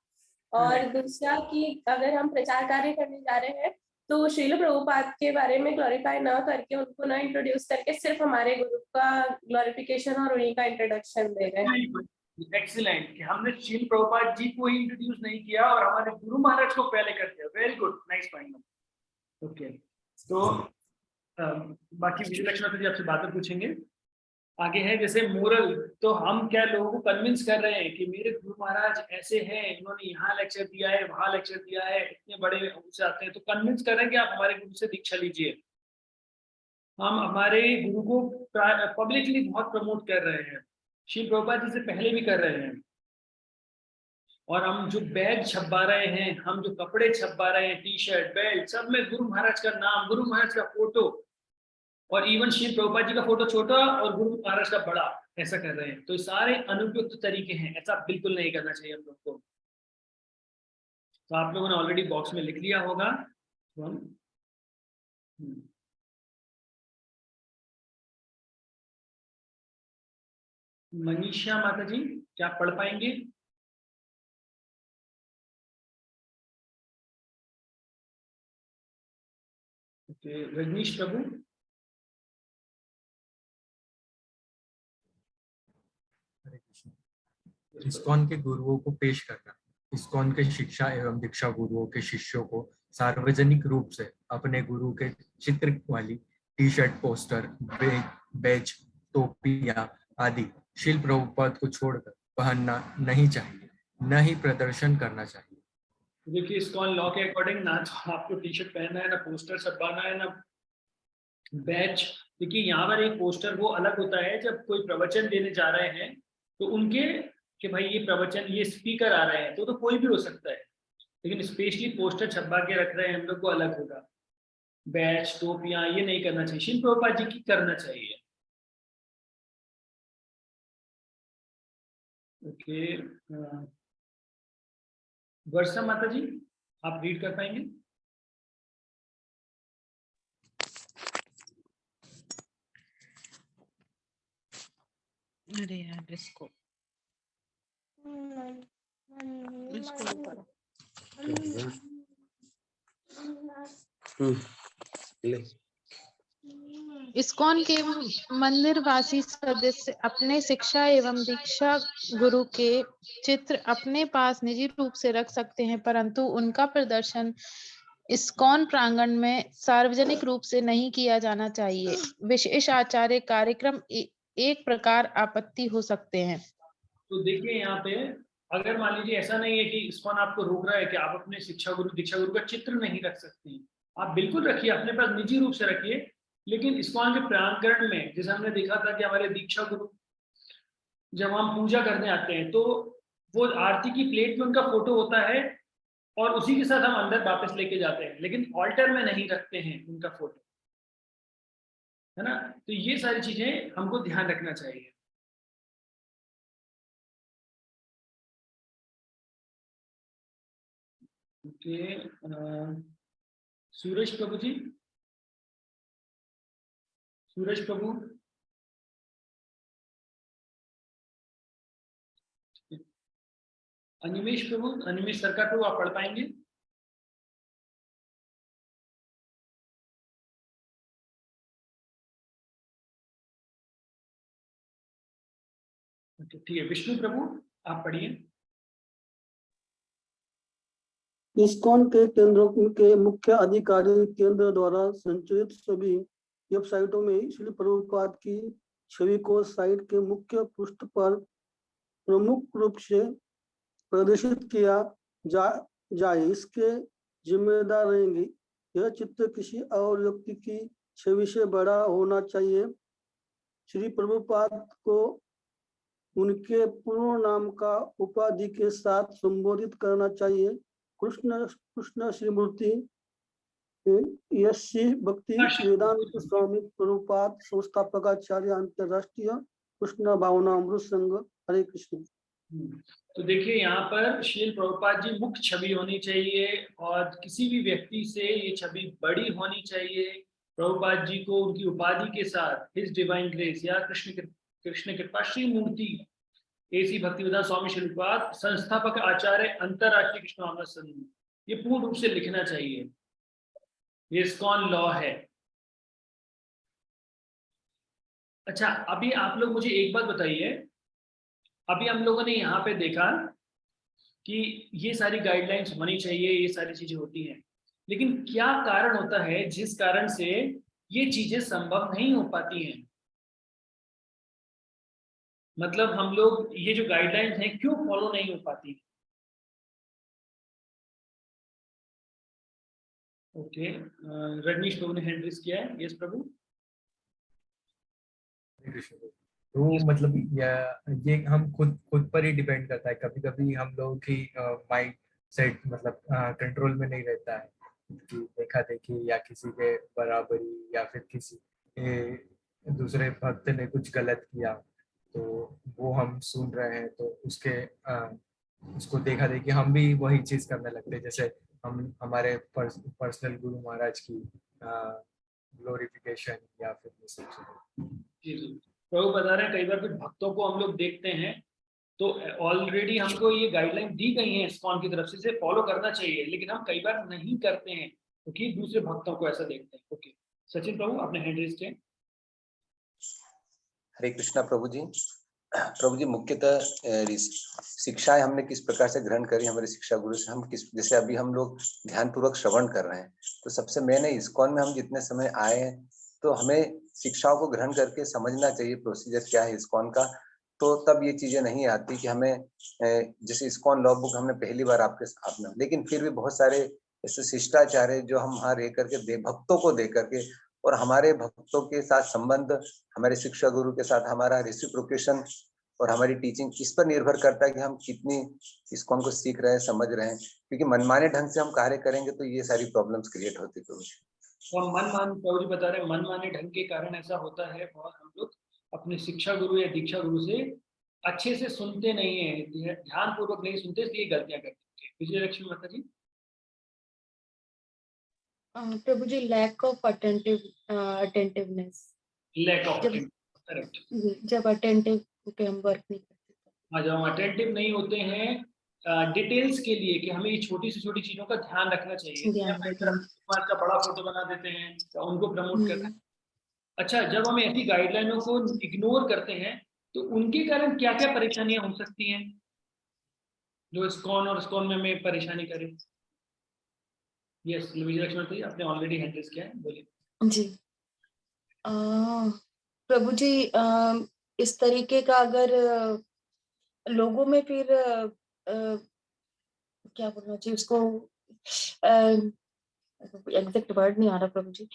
और दूसरा कि अगर हम प्रचार कार्य करने जा रहे हैं तो श्रील प्रभुपाद के बारे में ग्लोरीफाई ना करके, उनको ना इंट्रोड्यूस करके सिर्फ हमारे गुरु का ग्लोरिफिकेशन और उन्हीं का इंट्रोडक्शन दे रहे हैं। एक्सीलेंट कि हमने श्रील प्रभुपाद जी को ही इंट्रोड्यूस नहीं किया और हमारे गुरु महाराज को पहले कर दिया। Very good, nice point. Okay, तो बाकी विजय लक्ष्मण जी आपसे बातें पूछेंगे। आगे है जैसे मोरल, तो हम क्या लोगों को कन्विंस कर रहे हैं कि मेरे गुरु महाराज ऐसे हैं, इन्होंने यहाँ लेक्चर दिया है, वहां लेक्चर दिया है, इतने बड़े से आते हैं, तो कन्विंस कर रहे हैं कि आप हमारे गुरु से दीक्षा लीजिए। हम हमारे गुरु को पब्लिकली बहुत प्रमोट कर रहे हैं, श्री प्रभुपाद जी से पहले भी कर रहे हैं। और हम जो बैग छपवा रहे हैं, हम जो कपड़े छपवा रहे हैं, टी शर्ट, बेल्ट, सब में गुरु महाराज का नाम, गुरु महाराज का फोटो, और इवन श्री प्रभुपाद जी का फोटो छोटा और गुरु महाराज का बड़ा, ऐसा कर रहे हैं। तो सारे अनुपयुक्त तरीके हैं, ऐसा बिल्कुल नहीं करना चाहिए हम लोग को। तो आप लोगों ने ऑलरेडी बॉक्स में लिख लिया होगा। मनीषा माता जी, क्या पढ़ पाएंगे? ओके, रजनीश प्रभु। इस्कॉन के गुरुओं को पेश करना, इस्कॉन के शिक्षा एवं दीक्षा गुरुओं के शिष्यों को सार्वजनिक रूप से अपने गुरु के चित्र वाली टी शर्ट, पोस्टर, बैज, टोपियां आदि श्रील प्रभुपाद को छोड़कर पहनना नहीं चाहिए, न ही प्रदर्शन करना चाहिए। देखिए, इस्कॉन लॉ के अकॉर्डिंग ना तो आपको टी शर्ट पहनना है, ना पोस्टर छपवाना है, ना बैच। देखिए, यहाँ पर एक पोस्टर वो अलग होता है जब कोई प्रवचन देने जा रहे हैं तो उनके कि भाई ये प्रवचन, ये स्पीकर आ रहे हैं, तो कोई भी हो सकता है, लेकिन स्पेशली पोस्टर छपवा के रख रहे हैं हम लोग को अलग होगा। बैच, टोपियां, ये नहीं करना चाहिए, श्री प्रभुपाद जी की करना चाहिए। ओके, वर्षा माता जी, आप रीड कर पाएंगे? अरे यार, इसको इस्कॉन के मंदिरवासी सदस्य अपने शिक्षा एवं दीक्षा गुरु के चित्र अपने पास निजी रूप से रख सकते हैं, परंतु उनका प्रदर्शन इस्कॉन प्रांगण में सार्वजनिक रूप से नहीं किया जाना चाहिए। विशेष आचार्य कार्यक्रम एक प्रकार आपत्ति हो सकते हैं। तो देखिए यहाँ पे, अगर मान लीजिए ऐसा नहीं है कि इस्कॉन आपको रोक रहा है कि आप अपने शिक्षा गुरु दीक्षा गुरु का चित्र नहीं रख सकते हैं, आप बिल्कुल रखिए, अपने पास निजी रूप से रखिए, लेकिन इस्कॉन के प्रांगण में जैसे हमने देखा था कि हमारे दीक्षा गुरु जब हम पूजा करने आते हैं तो वो आरती की प्लेट में उनका फोटो होता है और उसी के साथ हम अंदर वापस लेके जाते हैं, लेकिन ऑल्टर में नहीं रखते हैं उनका फोटो, है ना। तो ये सारी चीजें हमको ध्यान रखना चाहिए। ओके, सूरज प्रभु जी, सूरज प्रभु, अनिमेश प्रभु, अनिमेश सरकार प्रभु, आप पढ़ पाएंगे? ठीक है, विष्णु प्रभु आप पढ़िए। इस्कॉन के केंद्रों के मुख्य अधिकारी केंद्र द्वारा संचालित सभी वेबसाइटों में श्री प्रभुपाद की छवि को साइट के मुख्य पृष्ठ पर प्रमुख रूप से प्रदर्शित किया जाए, इसके जिम्मेदार रहेंगे। यह चित्र किसी और व्यक्ति की छवि से बड़ा होना चाहिए। श्री प्रभुपाद को उनके पूर्ण नाम का उपाधि के साथ संबोधित करना चाहिए। कृष्ण श्रीमूर्ति यशी भक्ति वेदांत स्वामी प्रभुपाद संस्थापकाचार्य अंतरराष्ट्रीय कृष्ण भावनामृत संघ। हरे कृष्ण। तो देखिए यहाँ पर श्रील प्रभुपाद जी मुख्य छवि होनी चाहिए और किसी भी व्यक्ति से ये छवि बड़ी होनी चाहिए। प्रभुपाद जी को उनकी उपाधि के साथ हिज डिवाइन ग्रेस या कृष्ण कृपा श्री मूर्ति ऐसी भक्तिवेदांत स्वामी श्री प्रभुपाद संस्थापक आचार्य अंतरराष्ट्रीय कृष्ण भावनामृत संघ, ये पूर्ण रूप से लिखना चाहिए। ये इस्कॉन लॉ है। अच्छा, अभी आप लोग मुझे एक बात बताइए, अभी हम लोगों ने यहाँ पे देखा कि ये सारी गाइडलाइंस होनी चाहिए, ये सारी चीजें होती हैं, लेकिन क्या कारण होता है जिस कारण से ये चीजें संभव नहीं हो पाती हैं? मतलब हम लोग ये जो गाइडलाइंस हैं क्यों फॉलो नहीं हो पाती? ओके, रजनीश प्रभु ने हैंड रेज किया है। यस प्रभु। तो मतलब ये हम खुद पर ही डिपेंड करता है। कभी कभी हम लोगों की माइंड सेट मतलब कंट्रोल में नहीं रहता है कि देखा देखी या किसी के बराबरी या फिर किसी दूसरे भक्त ने कुछ गलत किया तो वो हम सुन रहे हैं तो उसको देखा देखी हम भी वही चीज करने लगते हैं। जैसे हम हमारे पर्सनल गुरु महाराज की ग्लोरिफिकेशन या फिर ये सब जी प्रभु बता रहे हैं, कई बार कुछ भक्तों को हम लोग देखते हैं तो ऑलरेडी हमको ये गाइडलाइन दी गई है इस्कॉन की तरफ से फॉलो करना चाहिए, लेकिन हम कई बार नहीं करते हैं क्योंकि दूसरे भक्तों को ऐसा देखते हैं। ओके, सचिन प्रभु आपने हैंड रेज किया। हरे कृष्णा प्रभु जी। प्रभु जी, मुख्यतः शिक्षाएं हमने किस प्रकार से ग्रहण करी हमारे शिक्षा गुरु से, हम किस, जैसे अभी हम लोग ध्यान पूर्वक श्रवण कर रहे हैं, तो सबसे मैंने इस्कॉन में हम जितने समय आए हैं तो हमें शिक्षाओं को ग्रहण करके समझना चाहिए प्रोसीजर क्या है इस्कॉन का। तो तब ये चीजें नहीं आती कि हमें जैसे इस्कॉन लॉ बुक हमने पहली बार आपके सामने, लेकिन फिर भी बहुत सारे ऐसे शिष्टाचार है जो हम वहाँ रह करके भक्तों को दे करके और हमारे भक्तों के साथ संबंध, हमारे शिक्षा गुरु के साथ हमारा रेसिप्रोकेशन और हमारी टीचिंग, इस पर निर्भर करता है कि हम कितनी इस्कॉन को सीख रहे हैं, समझ रहे हैं। क्योंकि मनमाने ढंग से हम कार्य करेंगे तो ये सारी प्रॉब्लम्स क्रिएट होती है। और प्रभु जी बता रहे हैं मनमाने ढंग के कारण ऐसा होता है और हम लोग अपने शिक्षा गुरु या दीक्षा गुरु से अच्छे से सुनते नहीं है, ध्यान पूर्वक नहीं सुनते, इसलिए गलतियां करते हैं। विजयलक्ष्मी माता जी। प्रभु जी, lack of attentiveness, lack of correct. जब अटेंटिव होके हम वर्क नहीं करते। हाँ, जब हम अटेंटिव नहीं होते हैं डिटेल्स के लिए कि हमें ये छोटी से छोटी चीजों का ध्यान रखना चाहिए। समाज का बड़ा फोटो बना देते हैं तो उनको प्रमोट करते हैं। अच्छा, जब हम ऐसी गाइडलाइनों को इग्नोर करते हैं तो उनके कारण क्या क्या परेशानियां हो सकती हैं जो इस्कॉन और इस्कॉन में हमें परेशानी करे? यस, विजयलक्ष्मी आपने ऑलरेडी हैंडल किया है, बोलिए। जी प्रभु जी, इस तरीके का अगर लोगों में फिर क्या बोलना चाहिए उसको, एग्जैक्ट वर्ड नहीं आ रहा प्रभु जी,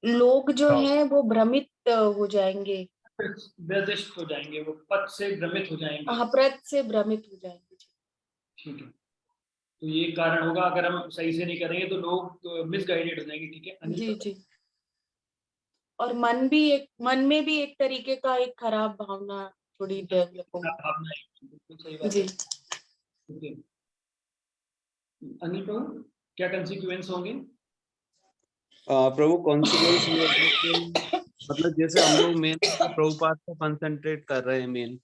लोग जो हैं वो भ्रमित हो जाएंगे, व्यदिष्ट हो जाएंगे, वो पद से भ्रमित हो जाएंगे। हाँ, पद से भ्रमित हो जाएंगे। ठीक है, तो ये कारण होगा अगर हम सही से नहीं करेंगे तो लोग मिसगाइडेड हो जाएंगे। ठीक है जी जी। और मन में भी एक तरीके का एक खराब भावना थोड़ी डेवलप होगी। जी अनिल प्रभु, क्या कॉन्सिक्वेंस होंगे? प्रभु कॉन्सिक्वेंस मतलब जैसे हम लोग मेन प्रभुपाद को कंसंट्रेट कर रहे हैं मेन,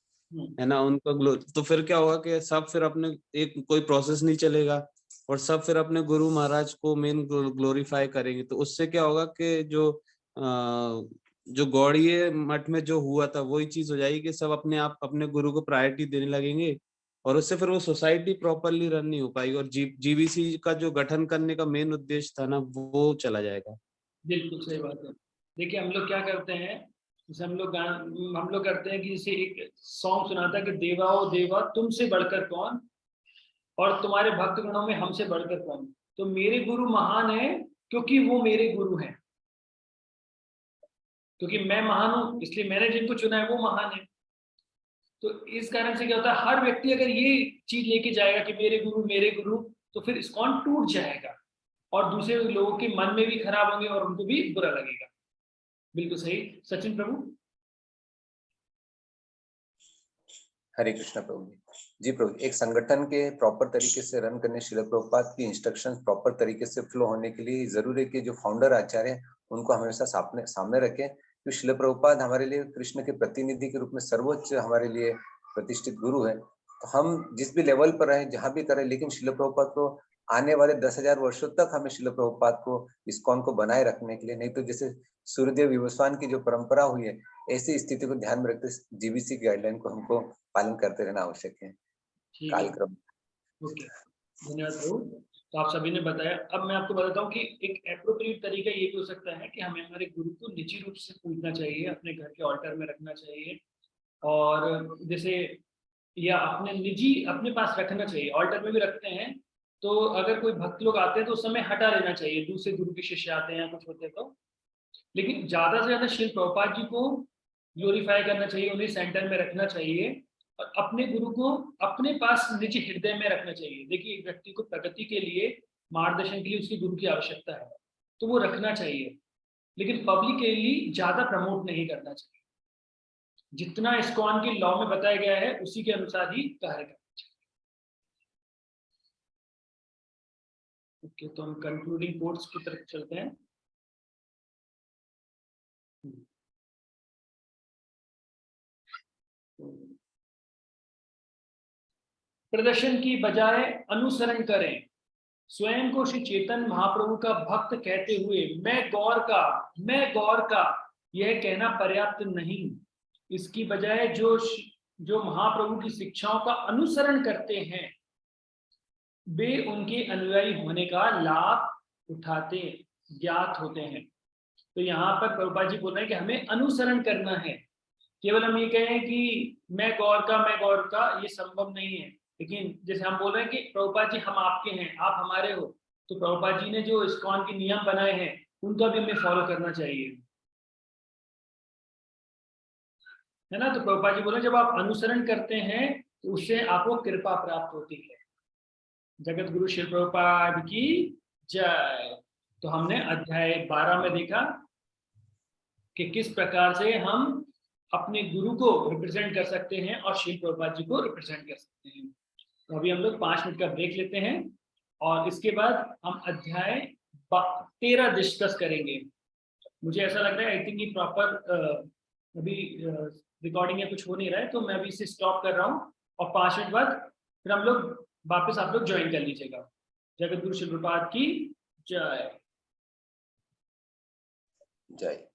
है ना, उनका तो फिर क्या होगा कि सब फिर अपने एक कोई प्रोसेस नहीं चलेगा और सब फिर अपने गुरु महाराज को मेन ग्लोरीफाई करेंगे। तो उससे क्या होगा कि जो गौड़ीय मठ में जो हुआ था वही चीज हो जाएगी कि सब अपने आप अपने गुरु को प्रायोरिटी देने लगेंगे और उससे फिर वो सोसाइटी प्रॉपरली रन नहीं हो पाएगी और जीबीसी का जो गठन करने का मेन उद्देश्य था ना वो चला जाएगा। बिल्कुल सही बात है। देखिए, हम लोग क्या करते हैं, जैसे हम लोग करते हैं कि जैसे एक सॉन्ग सुनाता है कि देवा ओ देवा तुमसे बढ़कर कौन और तुम्हारे भक्त गणों में हमसे बढ़कर कौन। तो मेरे गुरु महान है क्योंकि वो मेरे गुरु हैं, क्योंकि मैं महान हूं इसलिए मैंने जिनको चुना है वो महान है। तो इस कारण से क्या होता है, हर व्यक्ति अगर ये चीज लेके जाएगा कि मेरे गुरु, तो फिर इस्कॉन टूट जाएगा और दूसरे लोगों के मन में भी खराब होंगे और उनको भी बुरा लगेगा। बिल्कुल सही। सचिन प्रभु। हरे कृष्णा प्रभु जी। प्रभु, एक संगठन के प्रॉपर तरीके से रन करने श्रील प्रभुपाद की इंस्ट्रक्शंस प्रॉपर तरीके से फ्लो होने के लिए जरूरी है कि जो फाउंडर आचार्य हैं उनको हमेशा सामने रखें, क्योंकि श्रील प्रभुपाद हमारे लिए कृष्ण के प्रतिनिधि के रूप में सर्वोच्च हमारे लिए प्रतिष्ठित गुरु है। तो हम जिस भी लेवल पर रहे, जहां भी करें, लेकिन श्रील प्रभुपाद को आने वाले 10,000 वर्षों तक हमें श्रील प्रभुपाद को इस्कॉन को बनाए रखने के लिए, नहीं तो जैसे सूर्यदेव विवस्वान की जो परंपरा हुई है ऐसी स्थिति को ध्यान में रखते जीबीसी गाइडलाइन को हमको पालन करते रहना आवश्यक है। कालक्रम। ओके, धन्यवाद प्रभु। तो आप सभी ने बताया। अब मैं आपको बताता हूँ कि एक एप्रोप्रिएट तरीका ये भी हो सकता है कि हमें हमारे गुरु को निजी रूप से पूजना चाहिए, अपने घर के ऑल्टर में रखना चाहिए और जैसे या अपने पास रखना चाहिए। ऑल्टर में भी रखते हैं तो अगर कोई भक्त लोग आते हैं तो उस समय हटा लेना चाहिए, दूसरे गुरु के शिष्य आते हैं या कुछ होते हैं तो। लेकिन ज्यादा से ज्यादा श्रील प्रभुपाद जी को ग्लोरीफाई करना चाहिए, उन्हें सेंटर में रखना चाहिए और अपने गुरु को अपने पास निजी हृदय में रखना चाहिए। देखिए, एक व्यक्ति को प्रगति के लिए, मार्गदर्शन के लिए उसके गुरु की आवश्यकता है तो वो रखना चाहिए, लेकिन पब्लिकली ज्यादा प्रमोट नहीं करना चाहिए। जितना इस्कॉन के लॉ में बताया गया है उसी के अनुसार ही कार्य करना चाहिए। ओके, तो हम कंक्लूडिंग कोट्स की तरफ चलते हैं। प्रदर्शन की बजाय अनुसरण करें। स्वयं को श्री चैतन्य महाप्रभु का भक्त कहते हुए मैं गौर का यह कहना पर्याप्त नहीं। इसकी बजाय जो महाप्रभु की शिक्षाओं का अनुसरण करते हैं वे उनके अनुयायी होने का लाभ उठाते ज्ञात होते हैं। तो यहाँ पर प्रभुपाद जी बोल रहे हैं कि हमें अनुसरण करना है। केवल हम ये कहें कि मैं गौर का ये संभव नहीं है। लेकिन जैसे हम बोल रहे हैं कि प्रभुपाद जी हम आपके हैं, आप हमारे हो, तो प्रभुपाद जी ने जो इस्कॉन के नियम बनाए हैं उनका भी हमें फॉलो करना चाहिए, है ना। तो प्रभुपाद जी बोले जब आप अनुसरण करते हैं तो उससे आपको कृपा प्राप्त होती है। जगत गुरु श्री प्रभुपाद की जय। तो हमने अध्याय 12 में देखा कि किस प्रकार से हम अपने गुरु को रिप्रेजेंट कर सकते हैं और श्री प्रभुपाद जी को रिप्रेजेंट कर सकते हैं। तो अभी हम लोग 5 मिनट का ब्रेक लेते हैं और इसके बाद हम अध्याय 13 डिस्कस करेंगे। मुझे ऐसा लग रहा है आई थिंक ये प्रॉपर अभी रिकॉर्डिंग या कुछ हो नहीं रहा है, तो मैं अभी इसे स्टॉप कर रहा हूँ और 5 मिनट बाद फिर हम लोग वापस आप लोग ज्वाइन कर लीजिएगा। जगत गुरु श्री प्रभुपाद की जय। जय।